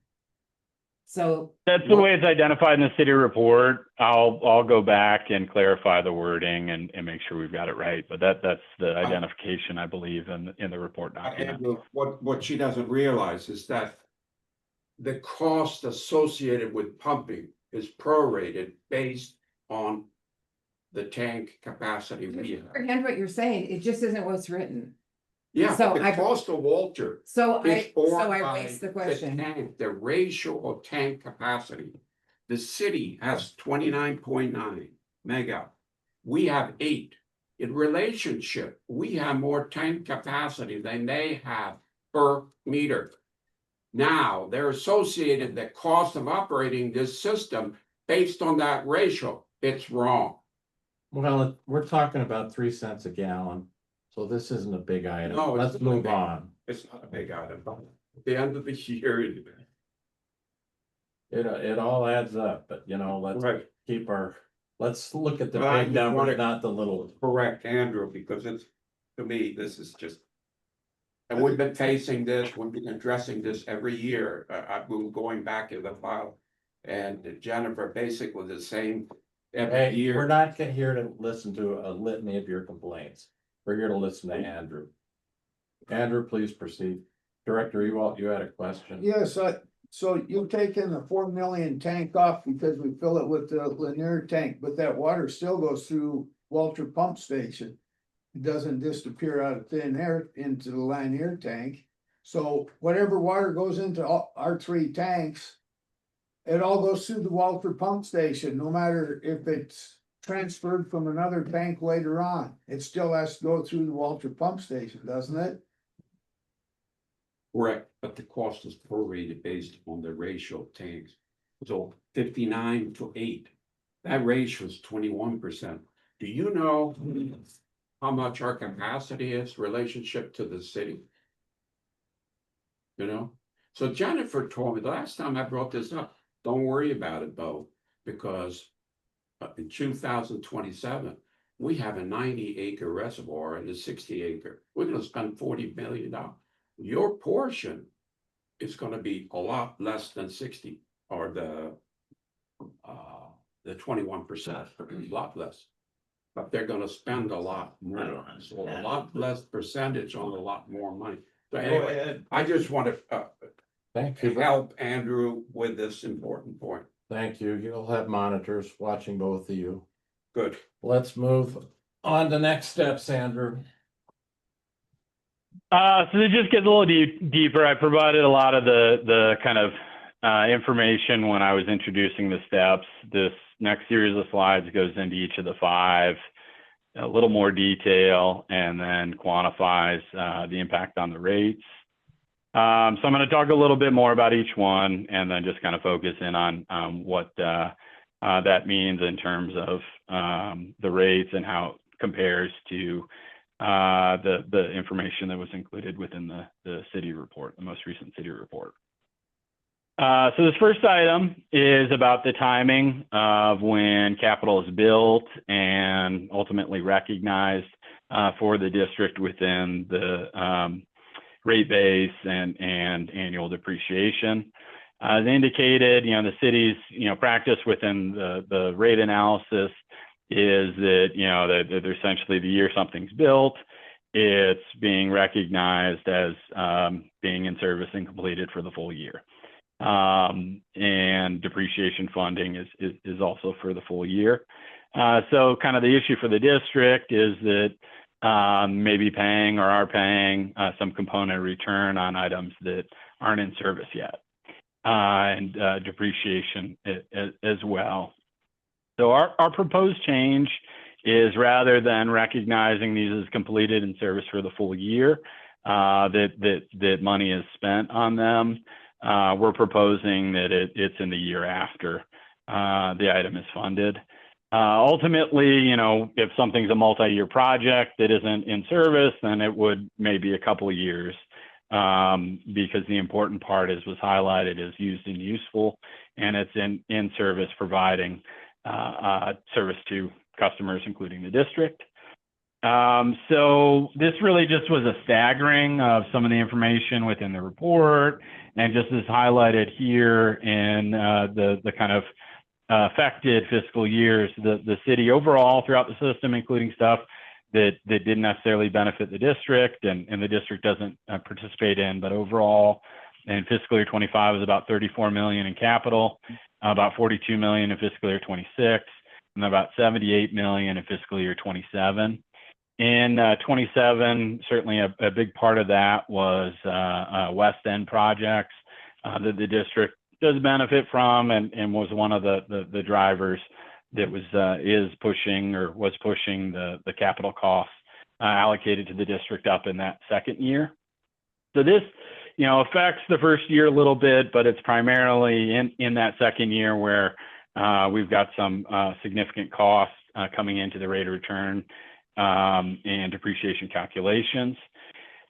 So That's the way it's identified in the city report. I'll go back and clarify the wording and make sure we've got it right. But that's the identification, I believe, in the report document. Andrew, what she doesn't realize is that the cost associated with pumping is prorated based on the tank capacity we I have. comprehend what you're saying. It just isn't what's written. Yeah, So but the I- cost of Walter So is borne I by waste the the question. tank, the ratio of tank capacity. The city has 29.9 mega. We have 8. In relationship, we have more tank capacity than they have per meter. Now, they're associated the cost of operating this system based on that ratio. It's wrong. Well, we're talking about 3 cents a gallon, so this isn't a big item. No, it's Let's not move big. on. It's not a big item. At the end of the year. It all adds up, but let's Right, keep let's look at the Well, I big just number, wanted- not the little. correct, Andrew, because it's, to me, this is just. And we've been facing this, we've been addressing this every year. I've been going back in the file. And Jennifer basically the same every Hey, year. we're not here to listen to a litany of your complaints. We're here to listen to Andrew. Andrew, please proceed. Director Ewald, you had a question? Yes, so you've taken the 4 million tank off because we fill it with the Lanier tank, but that water still goes through Walter Pump Station. It doesn't disappear out of thin air into the Lanier tank. So whatever water goes into our 3 tanks, it all goes through the Walter Pump Station, no matter if it's transferred from another tank later on. It still has to go through the Walter Pump Station, doesn't it? Correct, but the cost is prorated based on the ratio of tanks. So 59-8, that ratio is 21%. Do you know how much our capacity is relationship to the city? You know, So Jennifer told me the last time I brought this up, don't worry about it, Bo, because in 2027, we have a 90-acre reservoir and a 60-acre. We're gonna spend $40 million. Your portion is gonna be a lot less than 60, or the 21%, a lot less. But they're gonna spend a lot more, so a lot less percentage on a lot more money. So anyway, I just want to Thank you. help Andrew with this important point. Thank you. You'll have monitors watching both of you. Good. Let's move on to next steps, Andrew. So to just get a little deeper, I provided a lot of the kind of information when I was introducing the steps. This next series of slides goes into each of the 5, a little more detail, and then quantifies the impact on the rates. So I'm going to talk a little bit more about each one, and then just kind of focus in on what that means in terms of the rates and how it compares to the information that was included within the city report, the most recent city report. So this first item is about the timing of when capital is built and ultimately recognized for the district within the rate base and annual depreciation. As indicated, the city's practice within the rate analysis is that that essentially the year something's built, it's being recognized as being in service and completed for the full year. And depreciation funding is also for the full year. So kind of the issue for the district is that maybe paying or are paying some component return on items that aren't in service yet, and depreciation as well. So our proposed change is, rather than recognizing these as completed in service for the full year, that money is spent on them, we're proposing that it's in the year after the item is funded. Ultimately, if something's a multi-year project that isn't in service, then it would maybe a couple of years, because the important part was highlighted as used and useful, and it's in service, providing service to customers, including the district. So this really just was a staggering of some of the information within the report, and just as highlighted here in the kind of affected fiscal years, the city overall throughout the system, including stuff that didn't necessarily benefit the district and the district doesn't participate in, but overall in fiscal year 25 was about 34 million in capital, about 42 million in fiscal year 26, and about 78 million in fiscal year 27. In 27, certainly a big part of that was West End projects that the district does benefit from, and was one of the drivers that was pushing the capital costs allocated to the district up in that second year. So this affects the first year a little bit, but it's primarily in that second year where we've got some significant costs coming into the rate of return and depreciation calculations.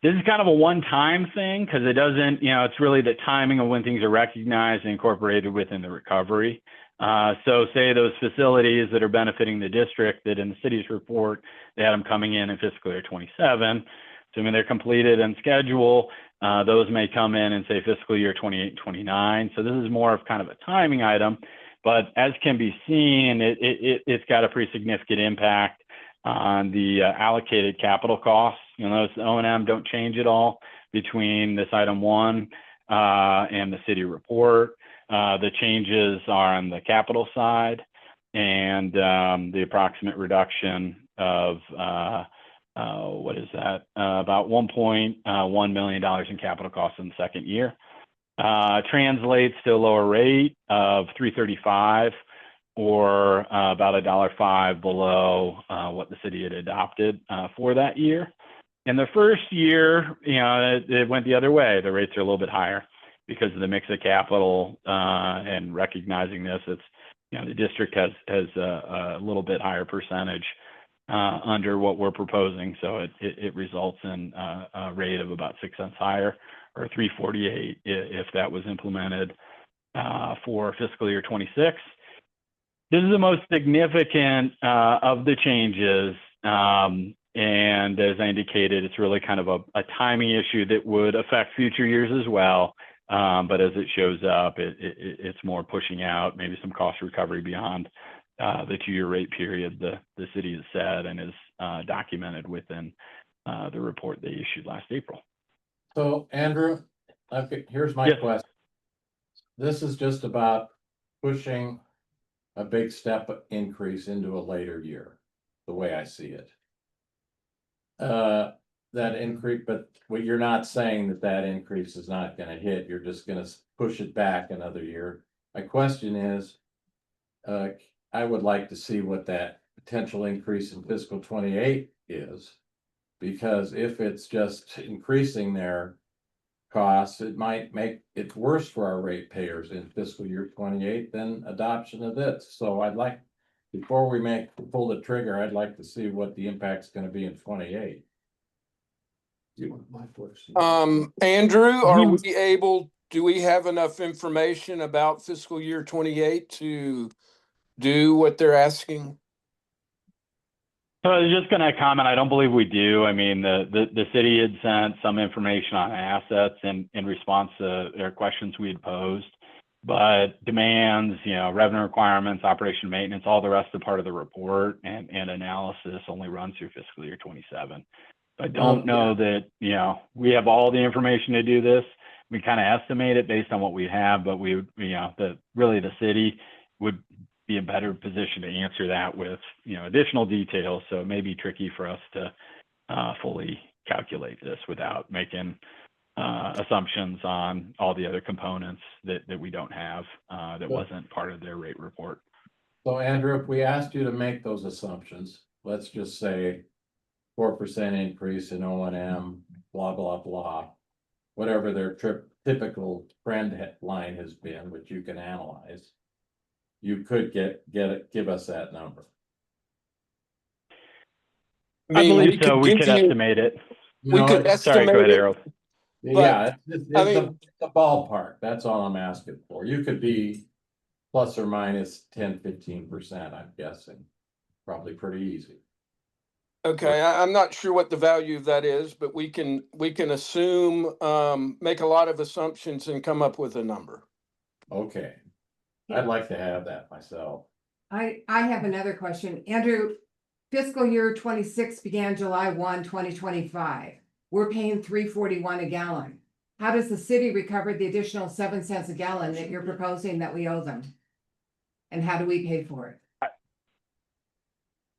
This is kind of a one-time thing, because it doesn't, it's really the timing of when things are recognized and incorporated within the recovery. So say those facilities that are benefiting the district, that in the city's report, they had them coming in fiscal year 27, assuming they're completed and schedule, those may come in say fiscal year 28, 29. So this is more of kind of a timing item, but as can be seen, it's got a pretty significant impact on the allocated capital costs. Those O&M don't change at all between this item 1 and the city report. The changes are on the capital side, and the approximate reduction of what is that? About $1.1 million in capital costs in the second year. Translates to a lower rate of $3.35, or about $1.05 below what the city had adopted for that year. In the first year, it went the other way. The rates are a little bit higher because of the mix of capital, and recognizing this, it's the district has a little bit higher percentage under what we're proposing, so it results in a rate of about 6 cents higher or 348 if that was implemented for fiscal year 26. This is the most significant of the changes. And as I indicated, it's really kind of a timing issue that would affect future years as well. But as it shows up, it's more pushing out maybe some cost recovery beyond the 2-year rate period the city has said and is documented within the report they issued last April. So Andrew, okay, here's my Yes. question. This is just about pushing a big step increase into a later year, the way I see it. That increase, but what you're not saying that increase is not gonna hit, you're just gonna push it back another year. My question is, I would like to see what that potential increase in fiscal 28 is. Because if it's just increasing their costs, it might make it worse for our ratepayers in fiscal year 28 than adoption of this. So I'd like, before we pull the trigger, I'd like to see what the impact's gonna be in 28. My question. Andrew, do we have enough information about fiscal year 28 to do what they're asking? So I was just going to comment, I don't believe we do. I mean, the city had sent some information on assets in response to their questions we had posed. But demands, revenue requirements, operation maintenance, all the rest of part of the report and analysis only runs through fiscal year 27. I don't know that, we have all the information to do this. We kind of estimate it based on what we have, but we would, the city would be in better position to answer that with, additional details. So it may be tricky for us to fully calculate this without making assumptions on all the other components that we don't have, that wasn't part of their rate report. So Andrew, if we asked you to make those assumptions, let's just say 4% increase in O&M, blah, blah, blah. Whatever their typical trend line has been, which you can analyze. You could give us that number. I believe so. We could estimate it. We could Sorry, go ahead, estimate it. Harold. Yeah, it's I the ballpark. That's all I'm asking for. You could be plus or minus 10-15%, I'm guessing. Probably pretty easy. Okay, I'm not sure what the value of that is, but we can assume, make a lot of assumptions and come up with a number. Okay. I'd like to have that myself. I have another question. Andrew, fiscal year 26 began July 1, 2025. We're paying $3.41 a gallon. How does the city recover the additional 7 cents a gallon that you're proposing that we owe them? And how do we pay for it?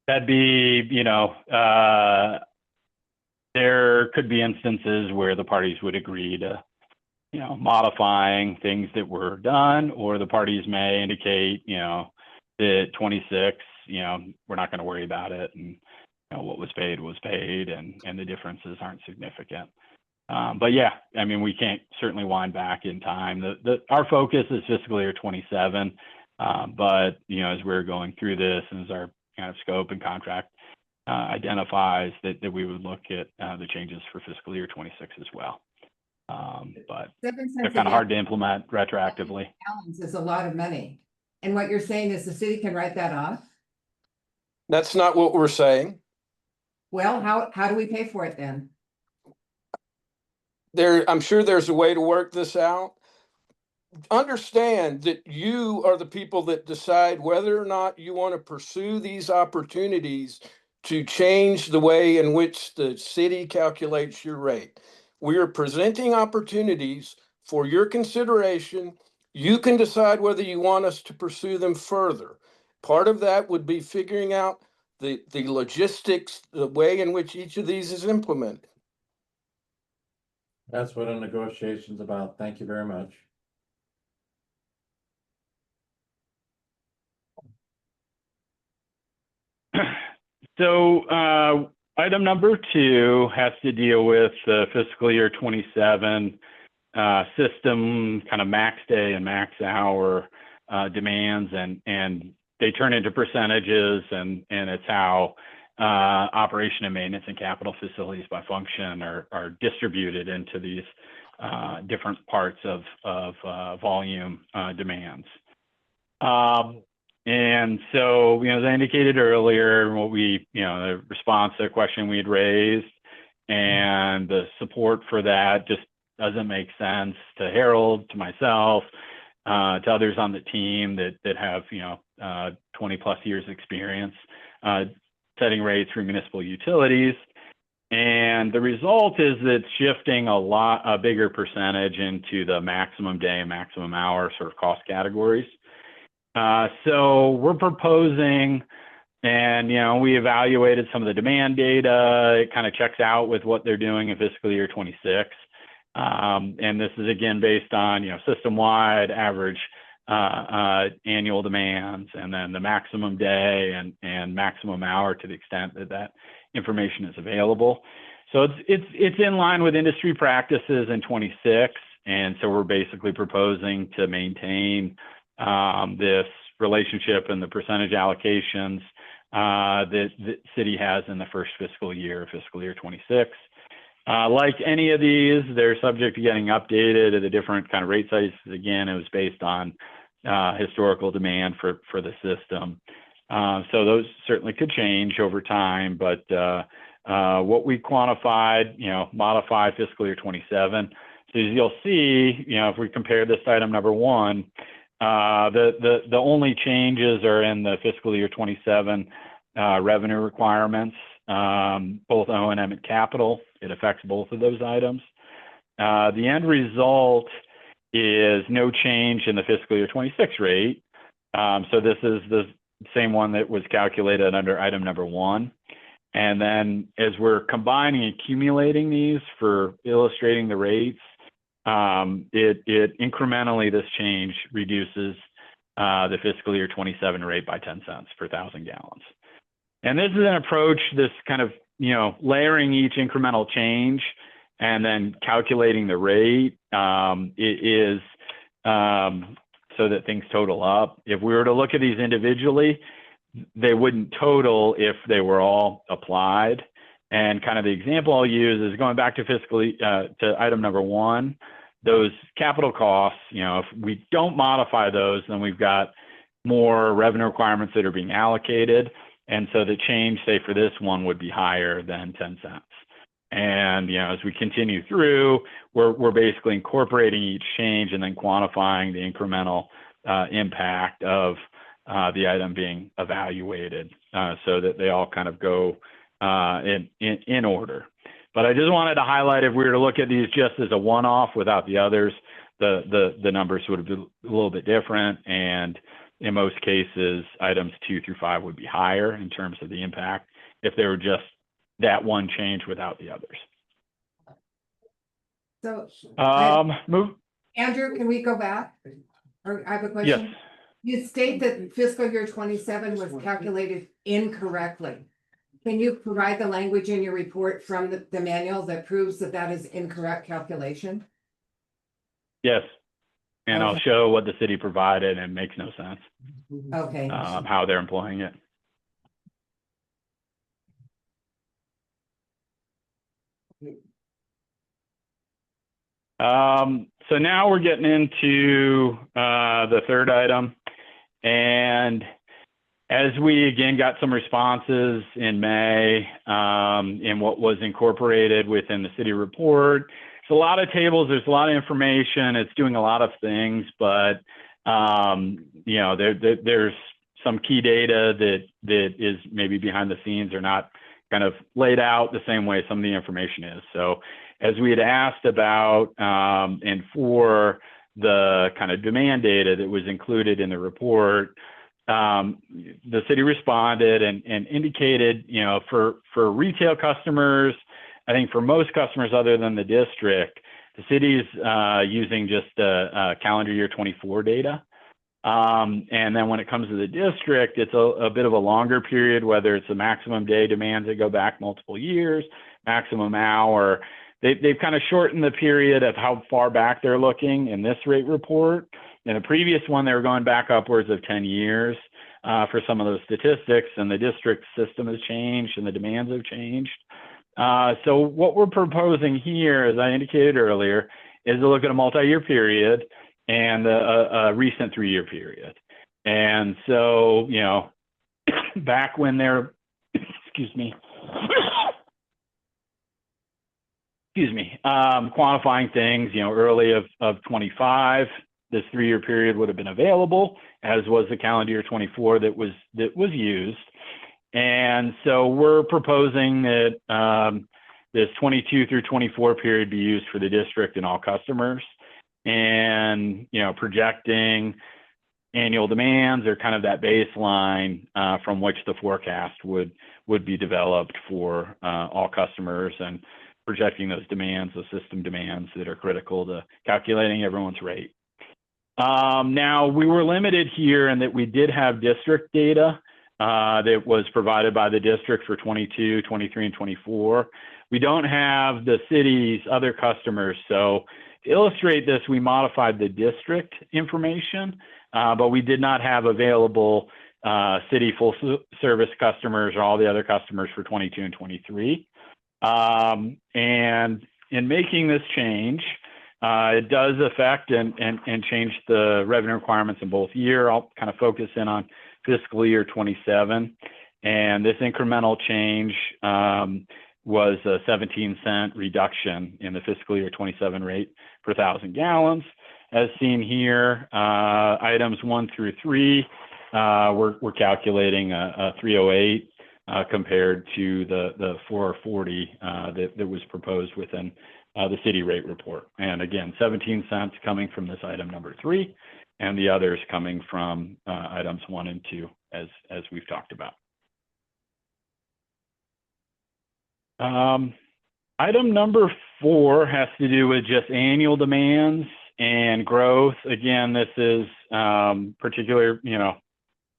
That'd be, there could be instances where the parties would agree to, modifying things that were done, or the parties may indicate, that 26, we're not going to worry about it. And what was paid, and the differences aren't significant. But yeah, I mean, we can't certainly wind back in time. Our focus is fiscal year 27. But, as we're going through this and as our kind of scope and contract identifies that we would look at the changes for fiscal year 26 as well. But 7 cents they're a kind of hard to gallon implement retroactively. is a lot of money. And what you're saying is the city can write that off? That's not what we're saying. Well, how do we pay for it then? I'm sure there's a way to work this out. Understand that you are the people that decide whether or not you want to pursue these opportunities to change the way in which the city calculates your rate. We are presenting opportunities for your consideration. You can decide whether you want us to pursue them further. Part of that would be figuring out the logistics, the way in which each of these is implemented. That's what a negotiation's about. Thank you very much. So item number 2 has to deal with the fiscal year 27 system kind of max day and max hour demands, and they turn into percentages, and it's how operation and maintenance and capital facilities by function are distributed into these different parts of volume demands. And so, as I indicated earlier, what the response to the question we had raised and the support for that just doesn't make sense to Harold, to myself, to others on the team that have, 20 plus years experience setting rates for municipal utilities. And the result is that it's shifting a bigger percentage into the maximum day and maximum hour sort of cost categories. So we're proposing, and we evaluated some of the demand data. It kind of checks out with what they're doing in fiscal year 26. And this is again based on system-wide average annual demands, and then the maximum day and maximum hour to the extent that information is available. So it's in line with industry practices in 26, and so we're basically proposing to maintain this relationship and the percentage allocations that the city has in the first fiscal year 26. Like any of these, they're subject to getting updated at the different kind of rate sizes. Again, it was based on historical demand for the system. So those certainly could change over time, but what we quantified, modified fiscal year 27. So as you'll see, if we compare this to item number 1, the only changes are in the fiscal year 27 revenue requirements, both O&M and capital. It affects both of those items. The end result is no change in the fiscal year 26 rate. So this is the same one that was calculated under item number 1. And then as we're combining and accumulating these for illustrating the rates, it incrementally, this change reduces the fiscal year 27 rate by 10 cents per 1,000 gallons. And this is an approach, this kind of, layering each incremental change and then calculating the rate is so that things total up. If we were to look at these individually, they wouldn't total if they were all applied. And kind of the example I'll use is going back to to item number 1, those capital costs, if we don't modify those, then we've got more revenue requirements that are being allocated. And so the change, say for this one, would be higher than 10 cents. And, as we continue through, we're basically incorporating each change and then quantifying the incremental impact of the item being evaluated so that they all kind of go in order. But I just wanted to highlight, if we were to look at these just as a one-off without the others, the numbers would have been a little bit different. And in most cases, items 2 through 5 would be higher in terms of the impact if they were just that one change without the others. So, Move. Andrew, can we go back? Or I have a question. Yes. You state that fiscal year 27 was calculated incorrectly. Can you provide the language in your report from the manual that proves that that is incorrect calculation? Yes. And Okay. I'll show what the city provided, and it makes no sense Okay. how they're employing it. So now we're getting into the third item. And as we again got some responses in May in what was incorporated within the city report, it's a lot of tables, there's a lot of information, it's doing a lot of things, but there's some key data that is maybe behind the scenes or not kind of laid out the same way some of the information is. So as we had asked about and for the kind of demand data that was included in the report, the city responded and indicated, for retail customers, I think for most customers other than the district, the city's using just calendar year 24 data. And then when it comes to the district, it's a bit of a longer period, whether it's the maximum day demands that go back multiple years, maximum hour. They've kind of shortened the period of how far back they're looking in this rate report. In the previous one, they were going back upwards of 10 years for some of those statistics, and the district system has changed and the demands have changed. So what we're proposing here, as I indicated earlier, is to look at a multi-year period and a recent 3-year period. And so, you know, back when they're, excuse me, quantifying things, you know, early of 25, this 3-year period would have been available, as was the calendar year 24 that was used. And so we're proposing that this 22 through 24 period be used for the district and all customers, and, you know, projecting annual demands or kind of that baseline from which the forecast would be developed for all customers, and projecting those demands, the system demands that are critical to calculating everyone's rate. Now, we were limited here in that we did have district data that was provided by the district for 22, 23, and 24. We don't have the city's other customers. So to illustrate this, we modified the district information, but we did not have available city full service customers or all the other customers for 22 and 23. And in making this change, it does affect and change the revenue requirements in both year. I'll kind of focus in on fiscal year 27. And this incremental change was a 17-cent reduction in the fiscal year 27 rate per 1,000 gallons. As seen here, items 1 through 3, we're calculating a 308 compared to the 440 that was proposed within the city rate report. And again, 17 cents coming from this item number 3, and the others coming from items 1 and 2, as we've talked about. Item number 4 has to do with just annual demands and growth. Again, this is particular, you know,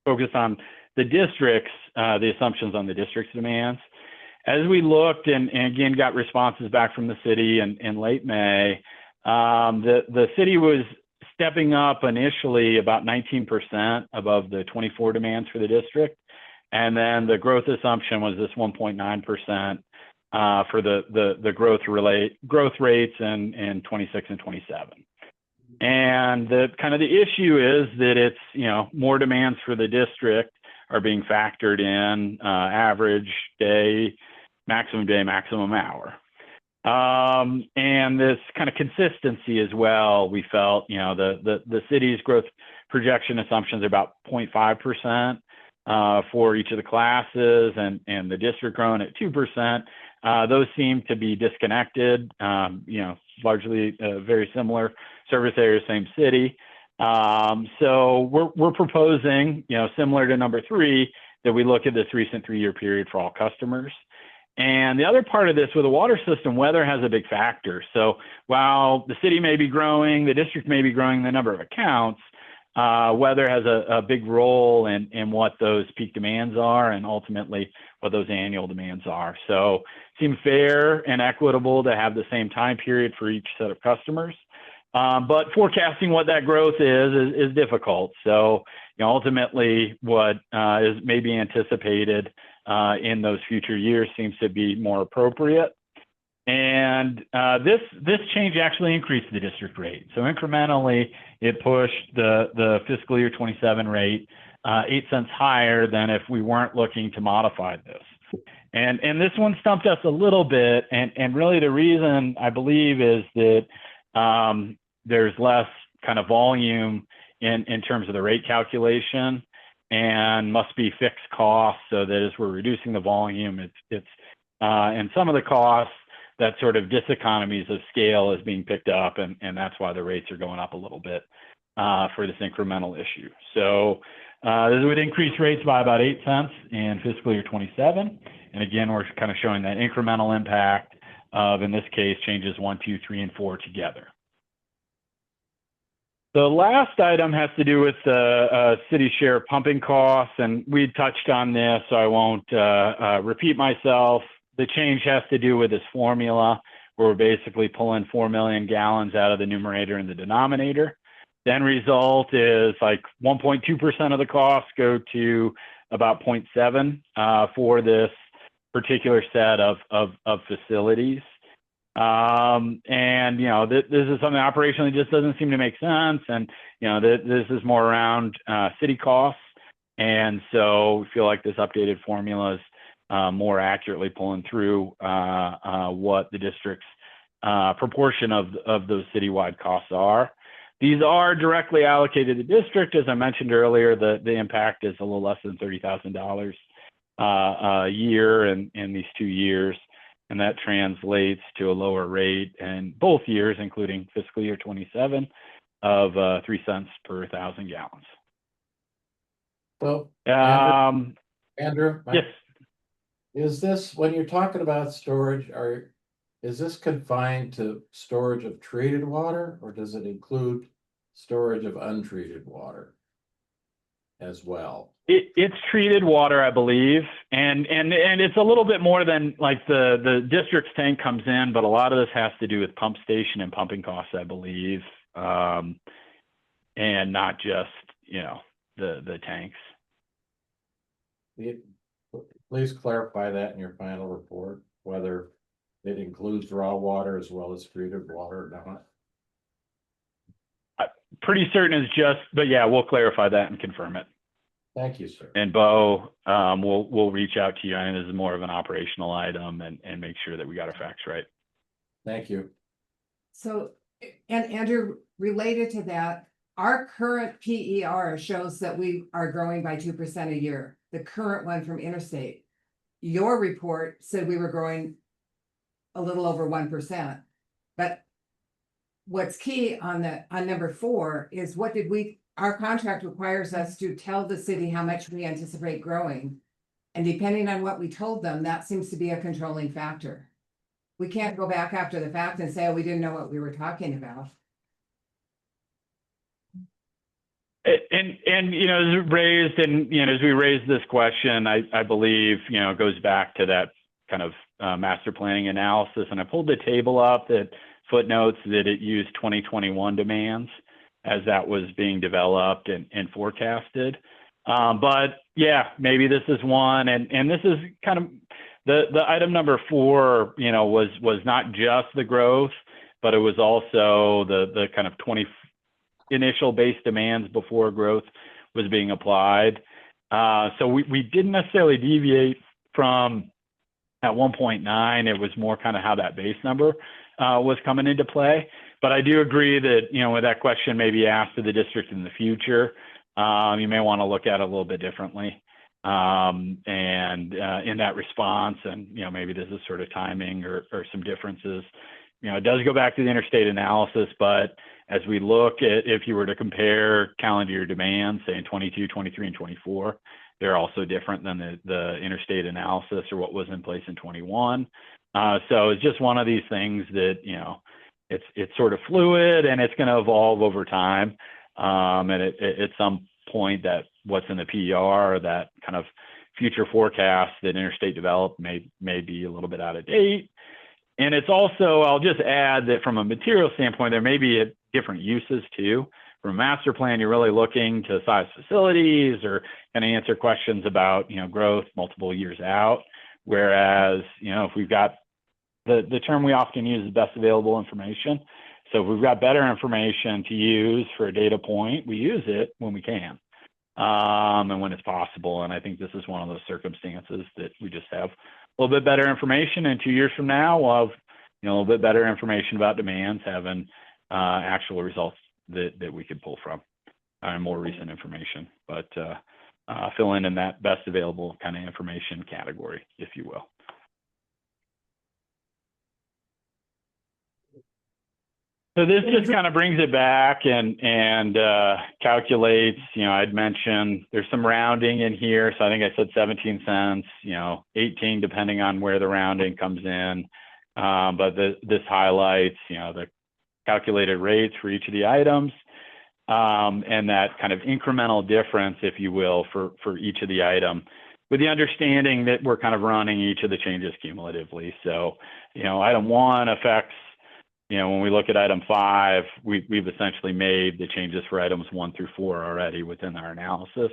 focused on the districts, the assumptions on the district's demands. As we looked and again got responses back from the city in late May, the city was stepping up initially about 19% above the 24 demands for the district. And then the growth assumption was this 1.9% for the growth rates in 26 and 27. And the kind of the issue is that it's, you know, more demands for the district are being factored in, average day, maximum hour. And this kind of consistency as well, we felt, you know, the city's growth projection assumptions are about 0.5% for each of the classes, and the district growing at 2%. Those seem to be disconnected, you know, largely very similar service area, same city. So we're proposing, you know, similar to number 3, that we look at this recent 3-year period for all customers. And the other part of this, with the water system, weather has a big factor. So while the city may be growing, the district may be growing the number of accounts, weather has a big role in what those peak demands are, and ultimately what those annual demands are. So it seems fair and equitable to have the same time period for each set of customers. But forecasting what that growth is difficult. So, you know, ultimately what is maybe anticipated in those future years seems to be more appropriate. And this change actually increased the district rate. So incrementally, it pushed the fiscal year 27 rate 8 cents higher than if we weren't looking to modify this. And this one stumped us a little bit. And really the reason, I believe, is that there's less kind of volume in terms of the rate calculation, and must be fixed costs, so that as we're reducing the volume, it's and some of the costs, that sort of diseconomies of scale is being picked up, and that's why the rates are going up a little bit for this incremental issue. So this would increase rates by about 8 cents in fiscal year 27. And again, we're kind of showing that incremental impact of, in this case, changes 1, 2, 3, and 4 together. The last item has to do with the city share pumping costs, and we touched on this, so I won't repeat myself. The change has to do with this formula, where we're basically pulling 4 million gallons out of the numerator and the denominator. The end result is like 1.2% of the costs go to about 0.7 for this particular set of facilities. And, you know, this is something operationally just doesn't seem to make sense. And, you know, this is more around city costs. And so we feel like this updated formula is more accurately pulling through what the district's proportion of those citywide costs are. These are directly allocated to district. As I mentioned earlier, the impact is a little less than $30,000 a year in these 2 years. And that translates to a lower rate in both years, including fiscal year 27, of 3 cents per 1,000 gallons. So, Um, Andrew, yes. is this, when you're talking about storage, is this confined to storage of treated water, or does it include storage of untreated water as well? It's treated water, I believe, and it's a little bit more than like the district's tank comes in, but a lot of this has to do with pump station and pumping costs, I believe, and not just, you know, the tanks. Please clarify that in your final report, whether it includes raw water as well as treated water or not. Pretty certain it's just, but yeah, we'll clarify that and confirm it. Thank you, sir. And Bo, we'll reach out to you. I know this is more of an operational item and make sure that we got our facts right. Thank you. So, and Andrew, related to that, our current PER shows that we are growing by 2% a year, the current one from Interstate. Your report said we were growing a little over 1%, but what's key on number 4 is our contract requires us to tell the city how much we anticipate growing. And depending on what we told them, that seems to be a controlling factor. We can't go back after the fact and say, oh, we didn't know what we were talking about. And you know, as we raised this question, I believe, you know, it goes back to that kind of master planning analysis. And I pulled the table up that footnotes that it used 2021 demands as that was being developed and forecasted. But yeah, maybe this is one, and this is kind of the item number 4, you know, was not just the growth, but it was also the kind of 20 initial base demands before growth was being applied. So we didn't necessarily deviate from at 1.9. It was more kind of how that base number was coming into play. But I do agree that, you know, with that question maybe asked to the district in the future, you may want to look at it a little bit differently. And in that response, and, you know, maybe this is sort of timing or some differences, you know, it does go back to the interstate analysis, but as we look at, if you were to compare calendar year demand, say in 22, 23, and 24, they're also different than the interstate analysis or what was in place in 21. So it's just one of these things that, you know, it's sort of fluid and it's going to evolve over time. And at some point that what's in the PER, that kind of future forecast that interstate developed may be a little bit out of date. And it's also, I'll just add that from a material standpoint, there may be different uses too. From a master plan, you're really looking to size facilities or kind of answer questions about, you know, growth multiple years out. Whereas, you know, if we've got the term we often use is best available information. So if we've got better information to use for a data point, we use it when we can and when it's possible. And I think this is one of those circumstances that we just have a little bit better information. And 2 years from now, we'll have, you know, a little bit better information about demands, having actual results that we could pull from more recent information, but fill in that best available kind of information category, if you will. So this just kind of brings it back and calculates, you know, I'd mentioned there's some rounding in here. So I think I said 17 cents, you know, 18, depending on where the rounding comes in. But this highlights, you know, the calculated rates for each of the items and that kind of incremental difference, if you will, for each of the item, with the understanding that we're kind of running each of the changes cumulatively. So, you know, item 1 affects, you know, when we look at item 5, we've essentially made the changes for items 1 through 4 already within our analysis.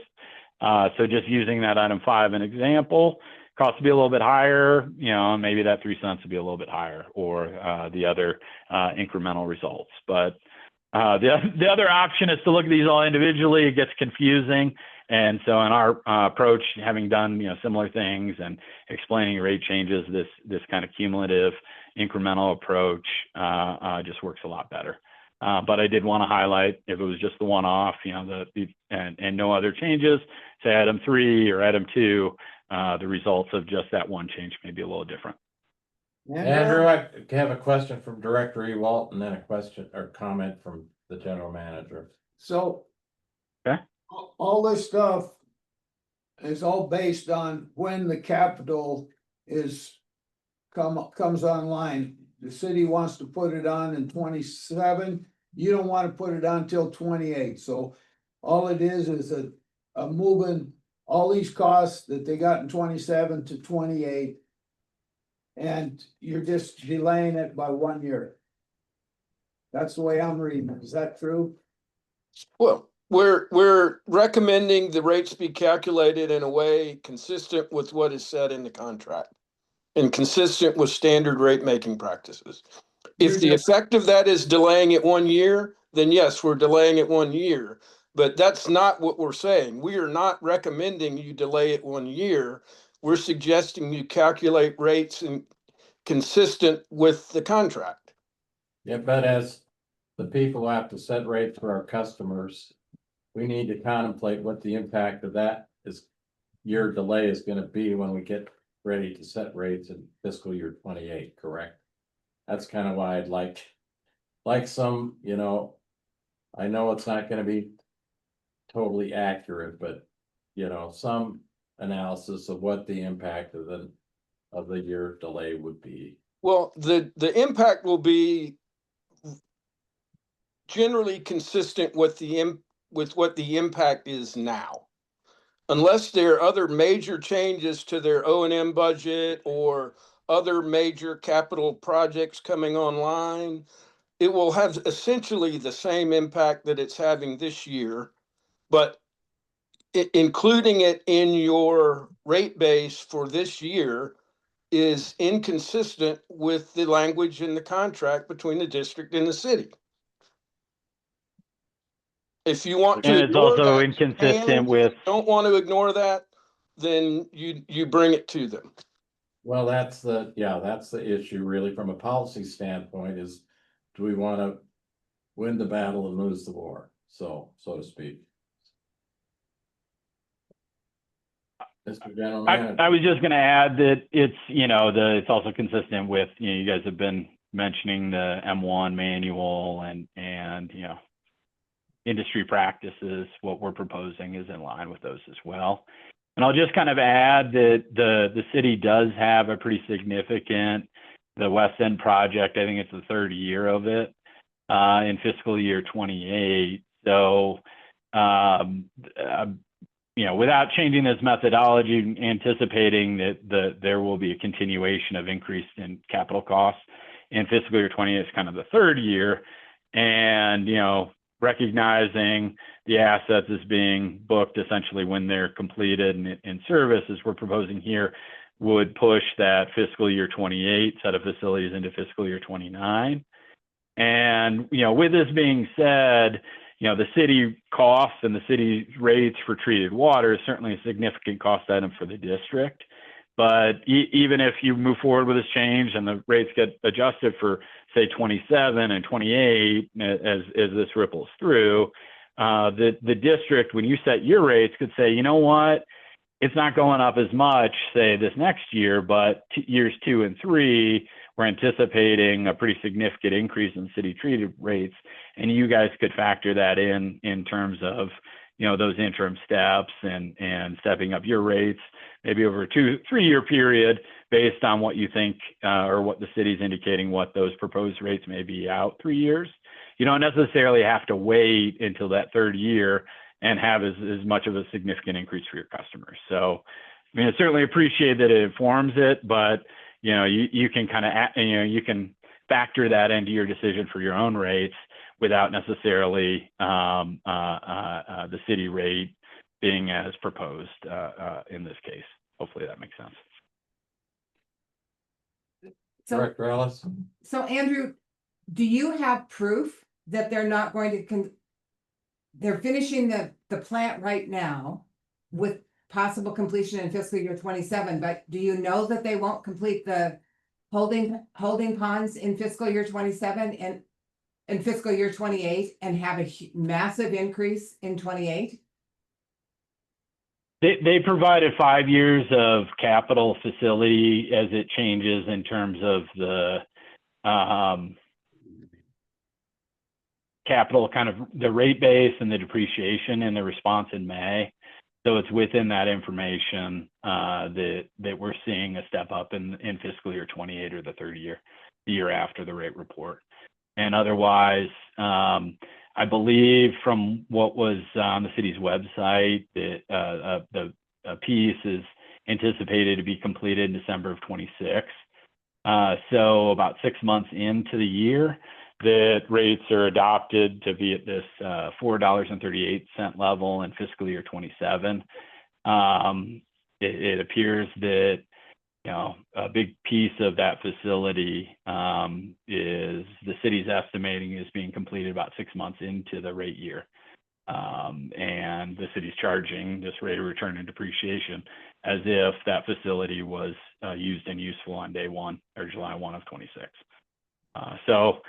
So just using that item 5 an example, cost to be a little bit higher, maybe that 3 cents would be a little bit higher, or the other incremental results. But the other option is to look at these all individually. It gets confusing. And so in our approach, having done similar things and explaining rate changes, this kind of cumulative incremental approach just works a lot better. But I did want to highlight, if it was just the one-off, and no other changes, say item 3 or item 2, the results of just that one change may be a little different. Andrew, I have a question from Director Ewalt and then a question or comment from the general manager. So. Okay. All this stuff is all based on when the capital comes online. The city wants to put it on in 27. You don't want to put it on till 28. So all it is a moving all these costs that they got in 27 to 28. And you're just delaying it by 1 year. That's the way I'm reading it. Is that true? Well, we're recommending the rates be calculated in a way consistent with what is said in the contract and consistent with standard rate making practices. If the effect of that is delaying it 1 year, then yes, we're delaying it 1 year. But that's not what we're saying. We are not recommending you delay it 1 year. We're suggesting you calculate rates consistent with the contract. Yeah, but as the people who have to set rates for our customers, we need to contemplate what the impact of that year delay is gonna be when we get ready to set rates in fiscal year 28, correct? That's kind of why I'd like some, I know it's not gonna be totally accurate, but some analysis of what the impact of the year delay would be. Well, the impact will be generally consistent with what the impact is now. Unless there are other major changes to their O&M budget or other major capital projects coming online, it will have essentially the same impact that it's having this year, but including it in your rate base for this year is inconsistent with the language in the contract between the district and the city. If you want to And it's ignore also that, inconsistent with. don't want to ignore that, then you bring it to them. Well, that's the issue really from a policy standpoint is, do we want to win the battle and lose the war? So to speak. Mr. General Manager. I was just going to add that it's, it's also consistent with, you guys have been mentioning the M1 manual and industry practices. What we're proposing is in line with those as well. And I'll just kind of add that the city does have a pretty significant, the West End project, I think it's the third year of it, in fiscal year 28. So, without changing this methodology, anticipating that there will be a continuation of increase in capital costs in fiscal year 20 is kind of the third year. And, recognizing the assets as being booked essentially when they're completed and in service, as we're proposing here, would push that fiscal year 28 set of facilities into fiscal year 29. And, with this being said, the city costs and the city's rates for treated water is certainly a significant cost item for the district. But even if you move forward with this change and the rates get adjusted for, say, 27 and 28, as this ripples through, the district, when you set your rates, could say, you know what, it's not going up as much, say, this next year, but years 2 and 3, we're anticipating a pretty significant increase in city treated rates. And you guys could factor that in terms of, those interim steps and stepping up your rates, maybe over a 2-3 year period based on what you think, or what the city's indicating what those proposed rates may be out 3 years. You don't necessarily have to wait until that third year and have as much of a significant increase for your customers. So, I certainly appreciate that it informs it, but you can kind of, you can factor that into your decision for your own rates without necessarily the city rate being as proposed in this case. Hopefully that makes sense. So, Director Ellis? so Andrew, do you have proof that they're not going to they're finishing the plant right now with possible completion in fiscal year 27, but do you know that they won't complete the holding ponds in fiscal year 27 and in fiscal year 28 and have a massive increase in 28? They provided 5 years of capital facility as it changes in terms of the capital, kind of the rate base and the depreciation and the response in May. So it's within that information that we're seeing a step up in fiscal year 28 or the third year, the year after the rate report. And otherwise, I believe from what was on the city's website, that the piece is anticipated to be completed in December of 26. So about 6 months into the year, that rates are adopted to be at this $4.38 level in fiscal year 27. It appears that, you know, a big piece of that facility is the city's estimating is being completed about 6 months into the rate year. And the city's charging this rate of return and depreciation as if that facility was used and useful on day 1 or July 1 of 26. So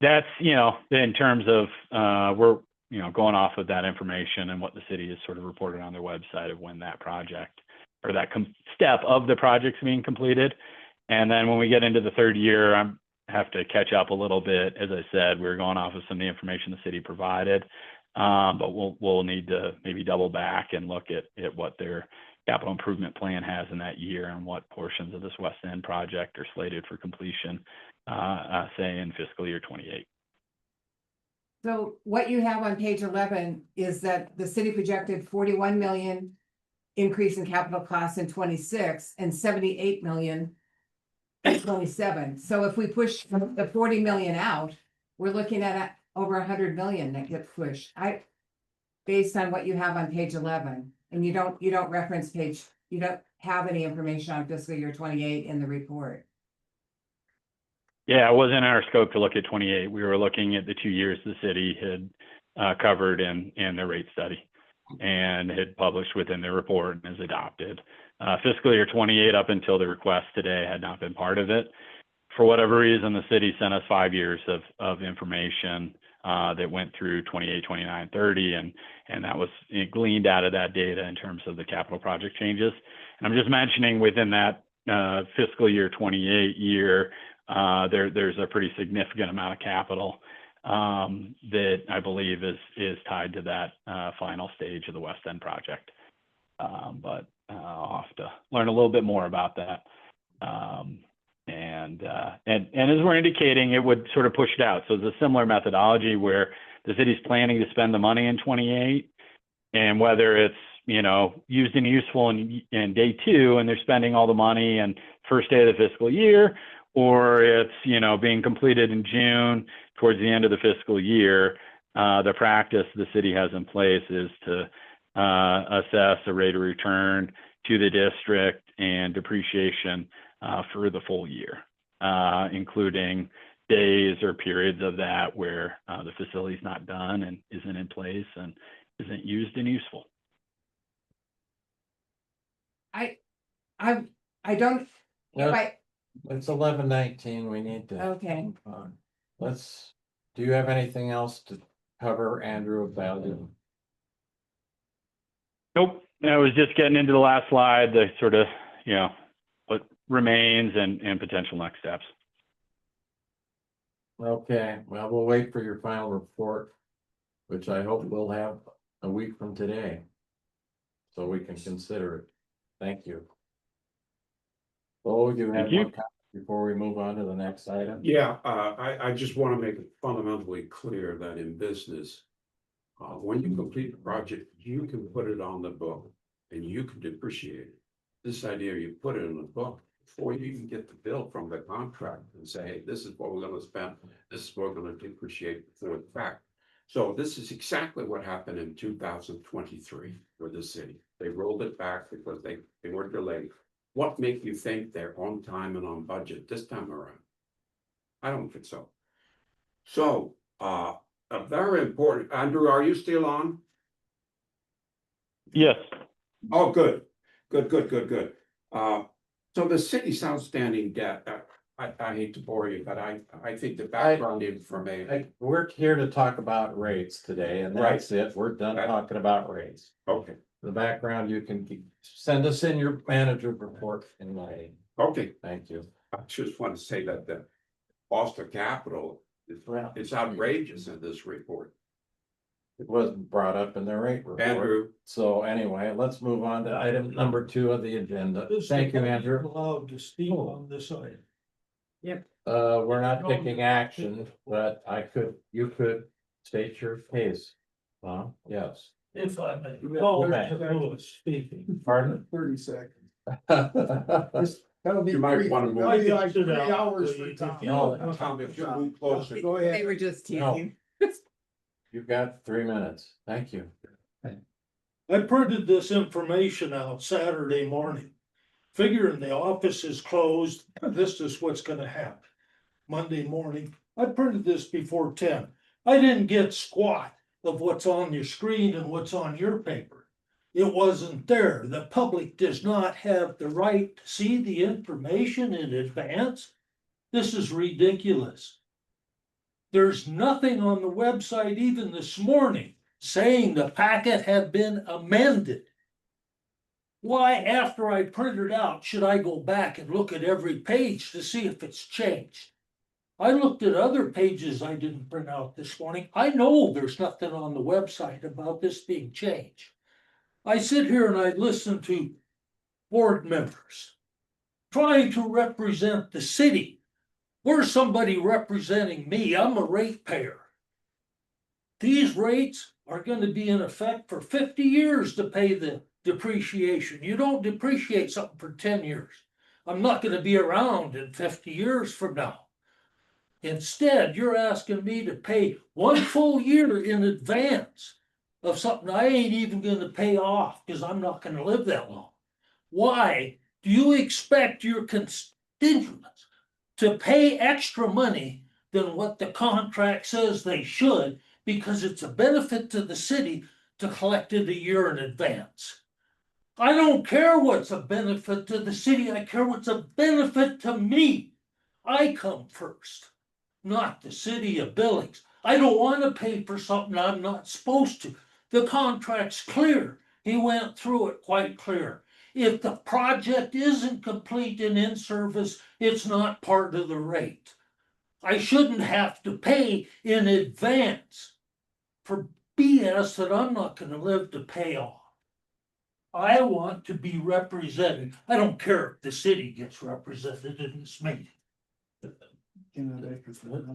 that's, you know, in terms of we're, you know, going off of that information and what the city has sort of reported on their website of when that project or that step of the project's being completed. And then when we get into the third year, I have to catch up a little bit. As I said, we're going off of some of the information the city provided, but we'll need to maybe double back and look at what their capital improvement plan has in that year and what portions of this West End project are slated for completion, say in fiscal year 28. So what you have on page 11 is that the city projected 41 million increase in capital costs in 26 and 78 million in 27. So if we push the 40 million out, we're looking at over 100 million that gets pushed. Based on what you have on page 11, and you don't reference you don't have any information on fiscal year 28 in the report. Yeah, it wasn't in our scope to look at 28. We were looking at the 2 years the city had covered in their rate study and had published within their report and is adopted. Fiscal year 28 up until the request today had not been part of it. For whatever reason, the city sent us 5 years of information that went through 28, 29, 30, and that was gleaned out of that data in terms of the capital project changes. And I'm just mentioning within that fiscal year 28 year, there's a pretty significant amount of capital that I believe is tied to that final stage of the West End project. But I'll have to learn a little bit more about that. And as we're indicating, it would sort of push it out. So it's a similar methodology where the city's planning to spend the money in 28, and whether it's, you know, used and useful in day 2, and they're spending all the money and first day of the fiscal year, or it's, you know, being completed in June towards the end of the fiscal year, the practice the city has in place is to assess a rate of return to the district and depreciation for the full year, including days or periods of that where the facility's not done and isn't in place and isn't used and useful. I don't. No. If I, It's 11:19. We need to. Okay. move on. Do you have anything else to cover, Andrew, about it? Nope. I was just getting into the last slide, the sort of, you know, what remains and potential next steps. Okay, well, we'll wait for your final report, which I hope we'll have a week from today. So we can consider it. Thank you. Oh, you have Thank you. one comment before we move on to the next item? Yeah, I just want to make it fundamentally clear that in business, when you complete the project, you can put it on the book and you can depreciate it. This idea, you put it in the book before you even get the bill from the contract and say, hey, this is what we're going to spend, this is what we're going to depreciate before the fact. So this is exactly what happened in 2023 for the city. They rolled it back because they were delayed. what make you think they're on time and on budget this time around? I don't think so. So, a very important, Andrew, are you still on? Yes. Oh, good, good. So the city's outstanding debt, I hate to bore you, but I think the background information. We're here to talk about rates today, and that's it. We're done Right. talking about rates. Okay, The background, you can send us in your manager report in my, okay, thank you. I just want to say that the cost of capital Well, is outrageous in this report. it wasn't brought up in the rate report. Andrew, So anyway, let's move on to item number 2 of the agenda. Thank you, Andrew. Allowed to speak on this item. We're not taking action, but you could state your case. Yes. If I may. You Oh, may. Lewis speaking. Pardon? 30 seconds. Well, That'll be You might three- wanna move. that'll be like Sit 3 down, hours for please, Tom. if you No, Tom, if you move closer. Go They ahead. were just teasing. You've got 3 minutes. Thank you. I printed this information out Saturday morning. Figuring the office is closed, this is what's gonna happen. Monday morning, I printed this before 10. I didn't get squat of what's on your screen and what's on your paper. It wasn't there. The public does not have the right to see the information in advance. This is ridiculous. There's nothing on the website even this morning saying the packet had been amended. Why, after I print it out, should I go back and look at every page to see if it's changed? I looked at other pages I didn't print out this morning. I know there's nothing on the website about this being changed. I sit here and I listen to board members trying to represent the city. Where's somebody representing me? I'm a ratepayer. These rates are going to be in effect for 50 years to pay the depreciation. You don't depreciate something for 10 years. I'm not going to be around in 50 years from now. Instead, you're asking me to pay 1 full year in advance of something I ain't even going to pay off because I'm not going to live that long. Why do you expect your constituents to pay extra money than what the contract says they should, because it's a benefit to the city to collect it a year in advance? I don't care what's a benefit to the city. I care what's a benefit to me. I come first, not the city of Billings. I don't want to pay for something I'm not supposed to. The contract's clear. He went through it quite clear. If the project isn't complete and in service, it's not part of the rate. I shouldn't have to pay in advance for BS that I'm not going to live to pay off. I want to be represented. I don't care if the city gets represented in this meeting.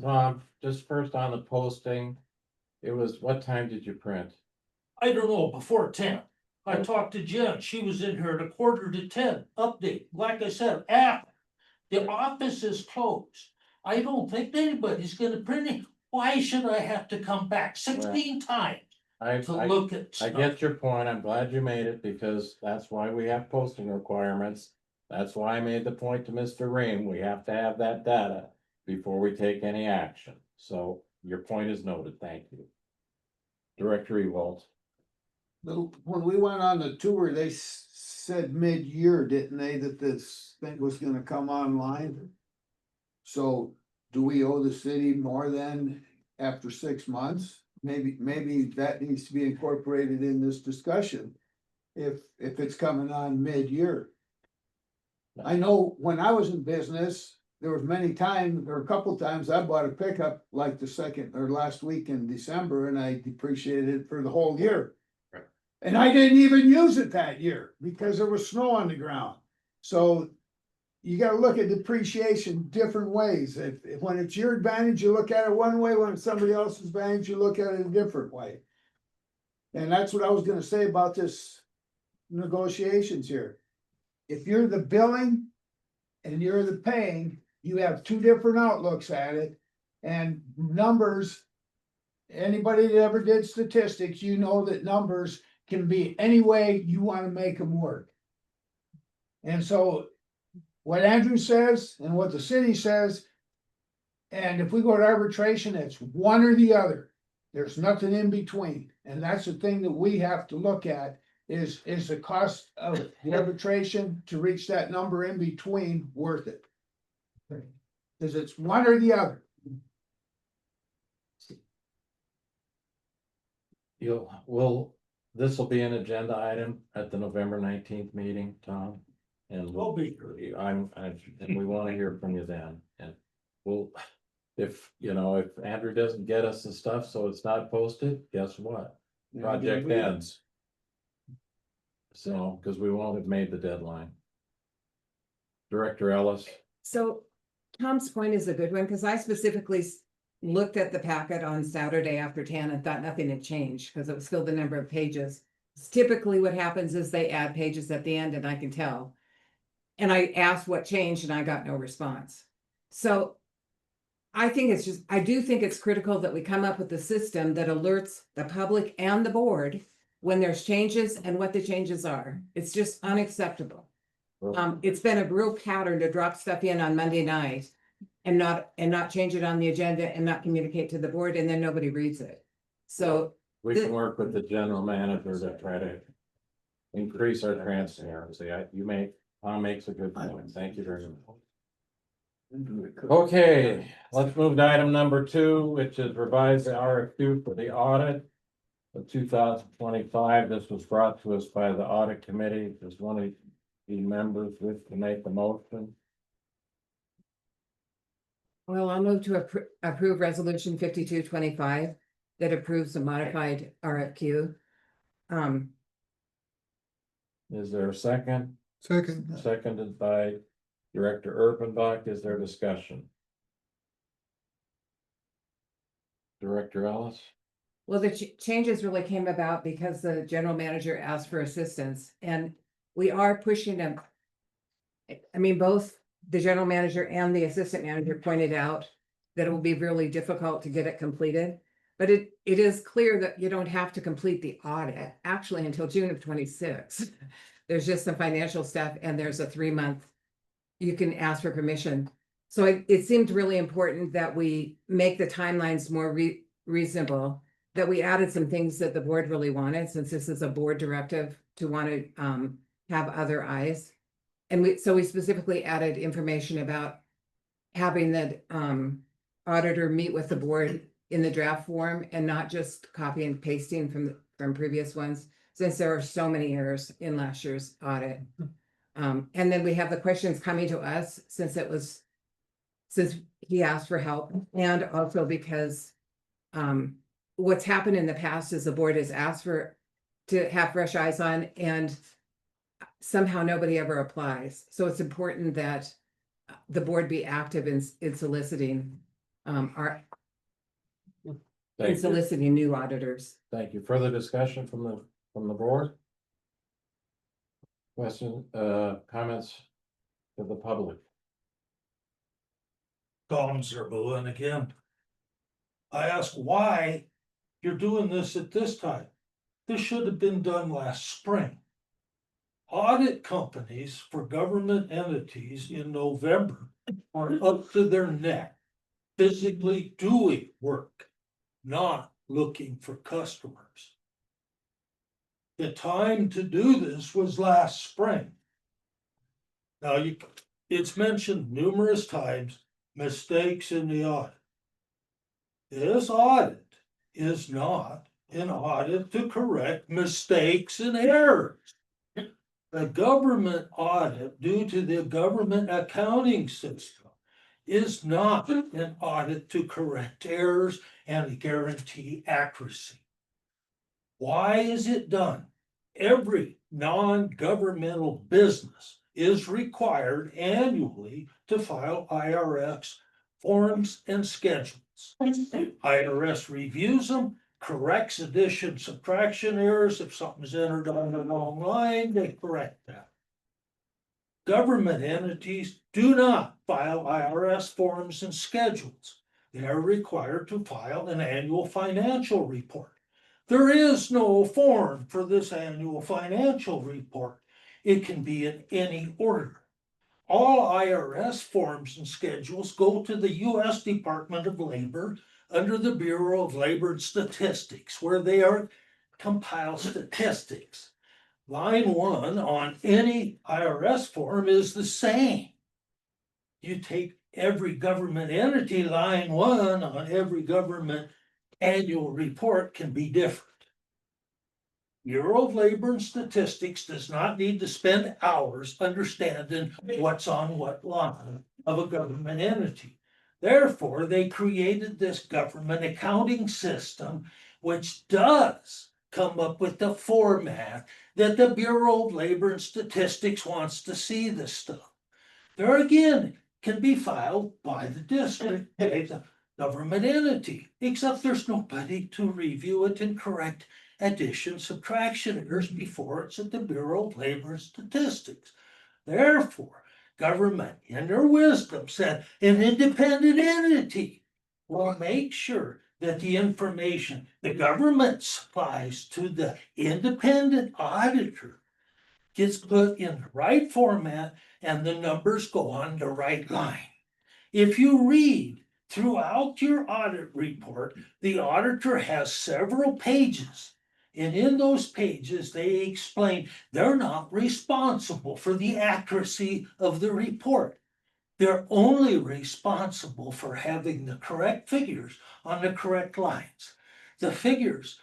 Tom, just first on the posting, it was, what time did you print? I don't know, before 10. I talked to Jen. She was in here at 9:45. Update. Like I said, after the office is closed. I don't think anybody's gonna print it. Why should I have to come back 16 times to look at I stuff? get your point. I'm glad you made it because that's why we have posting requirements. That's why I made the point to Mr. Ream. We have to have that data before we take any action. So your point is noted. Thank you. Director Ewald. When we went on the tour, they said mid-year, didn't they, that this thing was gonna come online? So do we owe the city more than after 6 months? Maybe that needs to be incorporated in this discussion. If it's coming on mid-year. I know when I was in business, there was many times, or a couple times, I bought a pickup like the second or last week in December and I depreciated it for the whole year. Right. And I didn't even use it that year because there was snow on the ground. So you gotta look at depreciation different ways. If when it's your advantage, you look at it one way, when it's somebody else's advantage, you look at it a different way. And that's what I was gonna say about this negotiations here. If you're the billing and you're the paying, you have 2 different outlooks at it. And numbers, anybody that ever did statistics, you know that numbers can be any way you wanna make them work. And so what Andrew says and what the city says. And if we go to arbitration, it's one or the other. There's nothing in between. And that's the thing that we have to look at is the cost of the arbitration to reach that number in between worth it? Cause it's one or the other. This will be an agenda item at the November 19th meeting, Tom. And Will be. and we want to hear from you then, and we'll, if Andrew doesn't get us the stuff, so it's not posted, guess what? Project ends. So, because we won't have made the deadline. Director Ellis, So Tom's point is a good one, because I specifically looked at the packet on Saturday after 10 and thought nothing had changed, because it was still the number of pages. Typically what happens is they add pages at the end and I can tell. And I asked what changed and I got no response. So I do think it's critical that we come up with a system that alerts the public and the board when there's changes and what the changes are. It's just unacceptable. It's been a real pattern to drop stuff in on Monday night and not change it on the agenda and not communicate to the board, and then nobody reads it. So we can work with the general manager to try to increase our transparency. Tom makes a good point. Thank you very much. Okay, let's move to item number 2, which is revise the RFQ for the audit of 2025. This was brought to us by the audit committee. Does one of the members wish to make the motion? well, I'll move to approve resolution 5225 that approves the modified RFQ. Is there a second? Second. Seconded by Director Urbanbach. Is there discussion? Director Ellis? Well, the changes really came about because the general manager asked for assistance, and we are pushing them. I mean, both the general manager and the assistant manager pointed out that it will be really difficult to get it completed. But it is clear that you don't have to complete the audit actually until June of 26. There's just some financial stuff and there's a 3-month, you can ask for permission. So it seemed really important that we make the timelines more reasonable, that we added some things that the board really wanted, since this is a board directive to want to have other eyes. And we specifically added information about having the auditor meet with the board in the draft form and not just copy and pasting from previous ones, since there are so many errors in last year's audit. And then we have the questions coming to us since he asked for help, and also because what's happened in the past is the board has asked to have fresh eyes on, and somehow nobody ever applies. So it's important that the board be active in soliciting soliciting new auditors. Thank you. Further discussion from the board? Question, comments to the public? Thumbs are moving again. I ask why you're doing this at this time. This should have been done last spring. Audit companies for government entities in November are up to their neck physically doing work, not looking for customers. The time to do this was last spring. Now it's mentioned numerous times, mistakes in the audit. This audit is not an audit to correct mistakes and errors. The government audit, due to the government accounting system, is not an audit to correct errors and guarantee accuracy. Why is it done? Every non-governmental business is required annually to file IRS forms and schedules. IRS reviews them, corrects addition, subtraction errors. If something's entered on the wrong line, they correct that. Government entities do not file IRS forms and schedules. They are required to file an annual financial report. There is no form for this annual financial report. It can be in any order. All IRS forms and schedules go to the US Department of Labor under the Bureau of Labor and Statistics, where they are compile statistics. Line 1 on any IRS form is the same. You take every government entity, line 1 on every government annual report can be different. Bureau of Labor and Statistics does not need to spend hours understanding what's on what line of a government entity. Therefore, they created this government accounting system, which does come up with the format that the Bureau of Labor and Statistics wants to see this stuff. There again, can be filed by the district, by the government entity, except there's nobody to review it and correct addition, subtraction errors before it's at the Bureau of Labor and Statistics. Therefore, government, in their wisdom, said an independent entity will make sure that the information the government supplies to the independent auditor gets put in the right format and the numbers go on the right line. If you read throughout your audit report, the auditor has several pages. And in those pages, they explain they're not responsible for the accuracy of the report. They're only responsible for having the correct figures on the correct lines. The figures,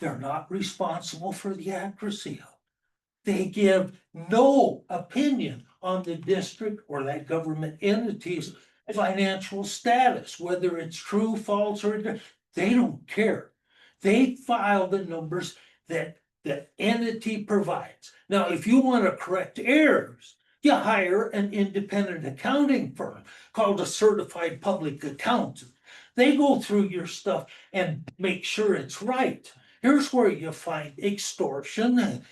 they're not responsible for the accuracy of. They give no opinion on the district or that government entity's financial status, whether it's true, false, or they don't care. They file the numbers that the entity provides. Now, if you want to correct errors, you hire an independent accounting firm called a certified public accountant. They go through your stuff and make sure it's right. Here's where you find extortion and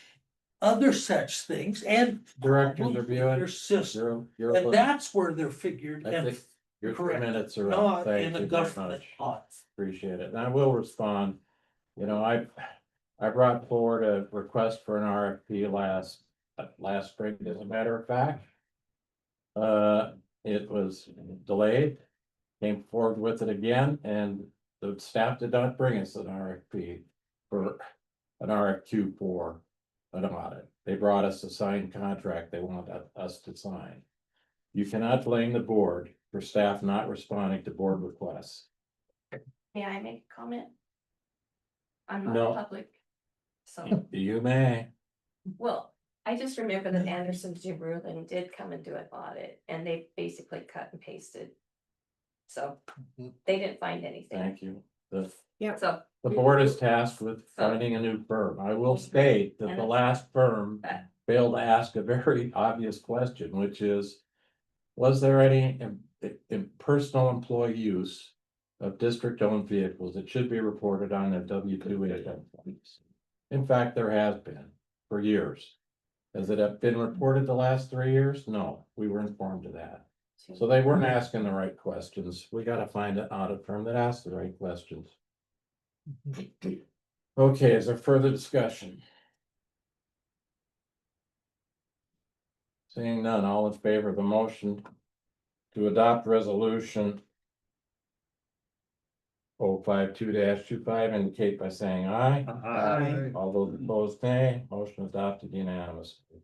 other such things and Directors reviewing. your system. You're And that's where they're figured I and think your 3 correct, minutes are up. not Thank in a you very government much. audit. Appreciate it. And I will respond. You know, I brought forward a request for an RFP last spring, as a matter of fact. It was delayed, came forward with it again, and the staff did not bring us an RFP for an RFQ for an audit. They brought us a signed contract they want us to sign. You cannot blame the board for staff not responding to board requests. May I make a comment? I'm No. not public. So, You may. well, I just remember that Anderson Chamberlain did come and do an audit and they basically cut and pasted. So they didn't find anything. Thank you. The So, board is tasked with finding a new firm. I will state that And the it's- last firm failed to ask a very obvious question, which is, was there any personal employee use of district-owned vehicles that should be reported on their W-2 income? In fact, there has been for years. Has it have been reported the last 3 years? No, we were informed of that. So they weren't asking the right questions. We gotta find an audit firm that asks the right questions. Okay, is there further discussion? Seeing none, all in favor of the motion to adopt resolution 052-25 indicate by saying aye. Aye. All those opposed, nay. Motion adopted unanimously.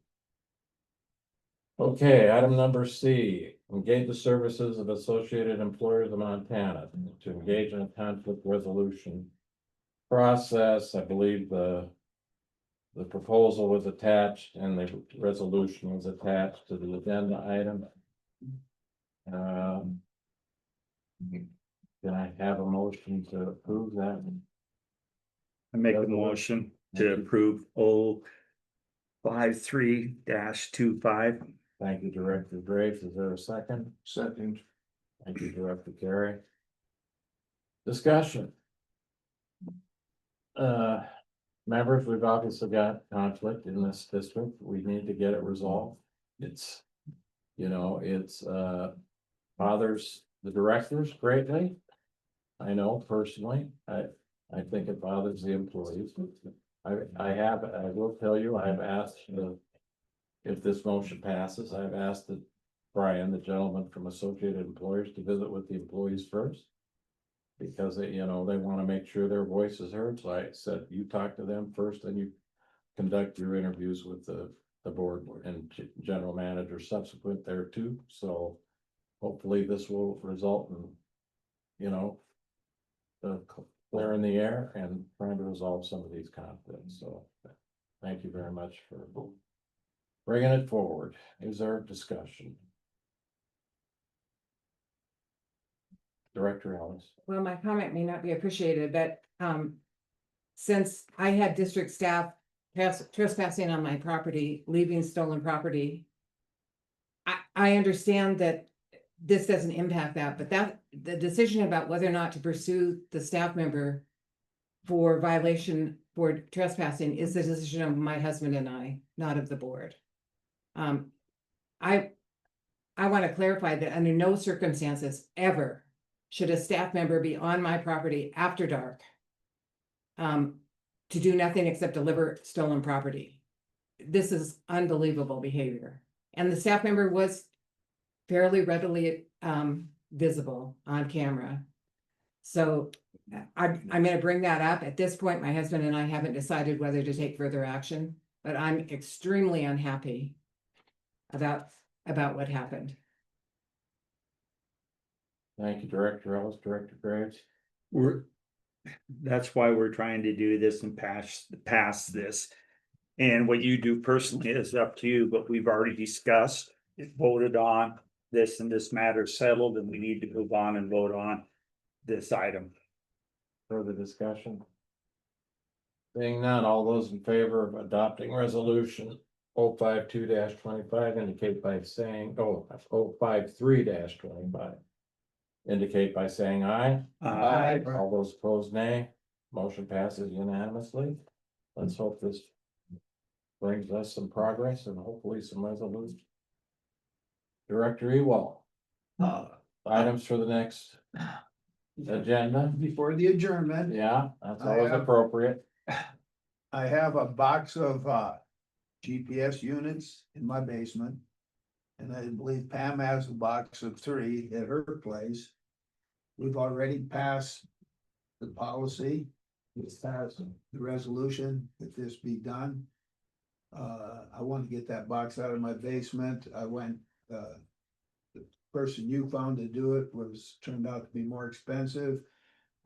Okay, item number C, engage the services of Associated Employers of Montana to engage in a conflict resolution process. I believe the proposal was attached and the resolution was attached to the agenda item. Can I have a motion to approve that? I make a motion to approve 053-25. Thank you, Director Graves. Is there a second? Second. Thank you, Director Carey. Discussion. Members, we've obviously got conflict in this district. We need to get it resolved. It's, it's bothers the directors greatly. I know personally, I think it bothers the employees. I will tell you, I've asked the if this motion passes, I've asked that Brian, the gentleman from Associated Employers, to visit with the employees first. Because they, you know, they wanna make sure their voice is heard, so I said, you talk to them first, then you conduct your interviews with the board and general manager subsequent there too, so hopefully this will result in, you know, the clear in the air and trying to resolve some of these conflicts, so thank you very much for bringing it forward. Is there discussion? Director Ellis. Well, my comment may not be appreciated, but since I had district staff trespassing on my property, leaving stolen property. I understand that this doesn't impact that, but the decision about whether or not to pursue the staff member for violation for trespassing is the decision of my husband and I, not of the board. I want to clarify that under no circumstances ever should a staff member be on my property after dark to do nothing except deliver stolen property. This is unbelievable behavior. And the staff member was fairly readily visible on camera. So I'm gonna bring that up. At this point, my husband and I haven't decided whether to take further action, but I'm extremely unhappy about what happened. Thank you, Director Ellis. Director Graves. That's why we're trying to do this and pass this. And what you do personally is up to you, but we've already discussed, voted on this, and this matter settled, and we need to move on and vote on this item. Further discussion? Seeing none, all those in favor of adopting resolution 052-25 indicate by saying, 053-25. Indicate by saying aye. Aye. All those opposed, nay. Motion passes unanimously. Let's hope this brings us some progress and hopefully some resolution. Director Ewald, items for the next agenda? Before the adjournment. Yeah, that's I always have- appropriate. I have a box of GPS units in my basement. And I believe Pam has a box of 3 at her place. We've already passed the policy. It's passed the resolution that this be done. I want to get that box out of my basement. I went, the person you found to do it turned out to be more expensive.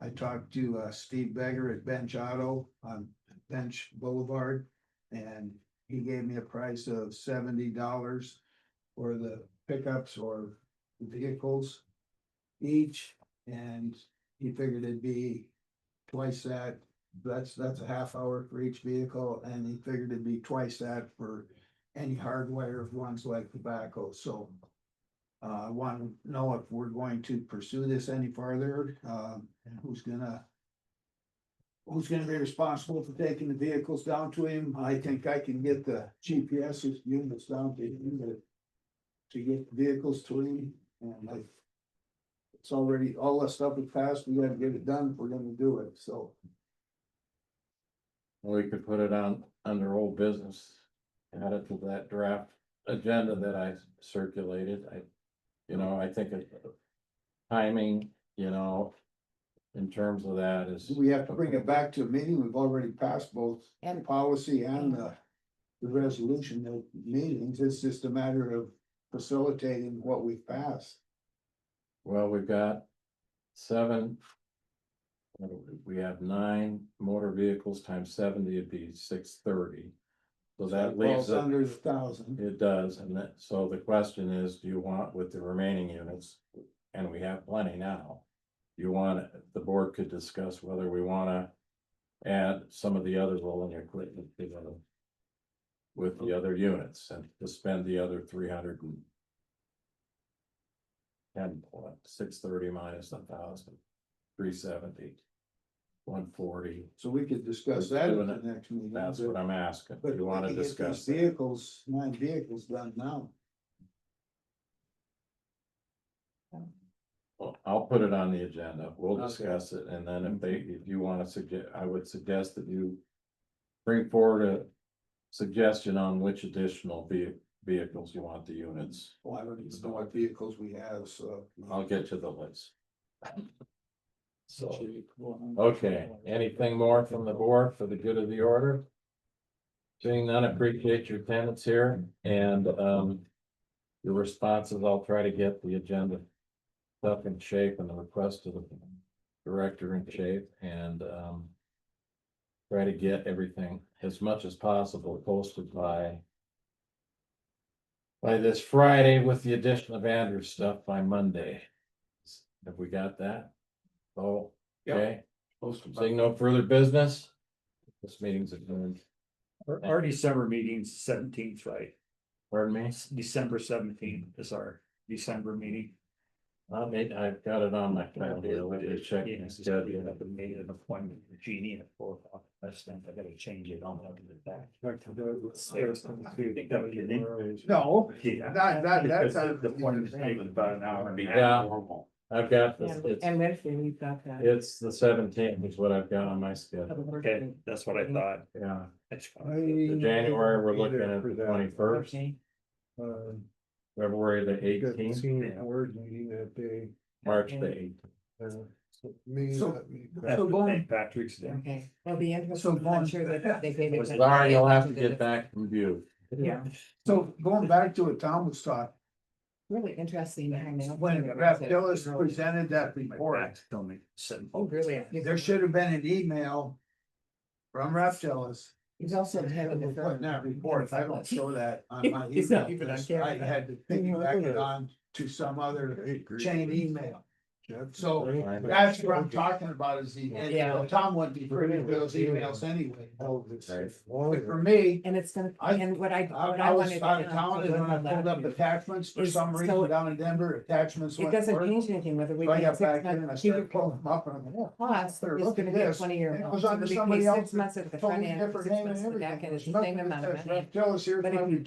I talked to Steve Beggar at Bench Auto on Bench Boulevard, and he gave me a price of $70 for the pickups or vehicles each, and he figured it'd be twice that. That's a half hour for each vehicle, and he figured it'd be twice that for any hardware ones like tobacco, so. I want to know if we're going to pursue this any farther, and who's gonna be responsible for taking the vehicles down to him. I think I can get the GPS units down to him to get the vehicles to him, and it's already, all that stuff is passed, we gotta get it done if we're gonna do it, so. We could put it on under old business. Add it to that draft agenda that I circulated. I think timing, in terms of that is. We have to bring it back to a meeting, we've already passed both the policy and the resolution of meetings, it's just a matter of facilitating what we've passed. Well, we've got 7. We have 9 motor vehicles times 70 would be 630. So that leaves Falls it, under 1,000. it does, and so the question is, do you want with the remaining units, and we have plenty now. You want, the board could discuss whether we wanna add some of the other rolling equipment together with the other units and to spend the other 310, 630 minus 1,000, 370, 140. So we could discuss that at the next meeting. That's what I'm asking. But You wanna we can get discuss these that? vehicles, 9 vehicles done now. Well, I'll put it on the agenda. We'll Okay. discuss it, and then if you wanna suggest, I would suggest that you bring forward a suggestion on which additional vehicles you want the units. Well, I don't even know what vehicles we have, so. I'll get you the list. So, okay, anything more from the board for the good of the order? Seeing none, appreciate your attendance here and, your responses. I'll try to get the agenda stuff in shape and the request to the director in shape and, try to get everything as much as possible posted by this Friday with the addition of Andrew's stuff by Monday. Have we got that? Oh, Yep. okay. Seeing no further business. This meeting's adjourned. Our December meeting's 17th, right? Pardon me? December 17th is our December meeting. I've got it on my calendar. Let me check. Yeah, my it's schedule. scheduled. I've made an appointment with Jeannie at 4 o'clock. I gotta change it on the back. No, Yeah. that's. The appointment's taken about an hour and a half. Yeah. Normal. I've got this. And Wednesday, we've got that. It's the 17th is what I've got on my schedule. Okay, that's what I thought. Yeah. That's fine. The January, we're looking at the 21st, Okay. February the 18th, Word meeting that day. March the 8th. So, That's so going, St. Patrick's Day. Okay, it'll be interesting. I'm sure that they gave it. Sorry, you'll have to get back from view. Yeah, so going back to what Tom was talking, really interesting. when Raptilus presented that My report, back's filming 7. Oh, really? there should have been an email from Raptilus. He's also the head of the. Putting that report, I don't show that on my He's email, not even on because camera. I had to piggyback it on to some other chain email. So that's what I'm talking about is the, and, Tom wouldn't be privy to those emails anyway. But for me, And it's gonna, I- and what I I was wanted. out of town and when I pulled up attachments for Is- some so- reason down in Denver, attachments. It went doesn't work. change anything whether we So I pay got 6 back in and I months. started pulling them up and I'm like, oh, Plus, better it's look gonna at be a this. 20-year. And it loan. was So under it'll be somebody paid else 6 months at the totally front end, different 6 name months and at the back everything. end, it's the Nothing same that amount of says money. Raptilus, here's But if my you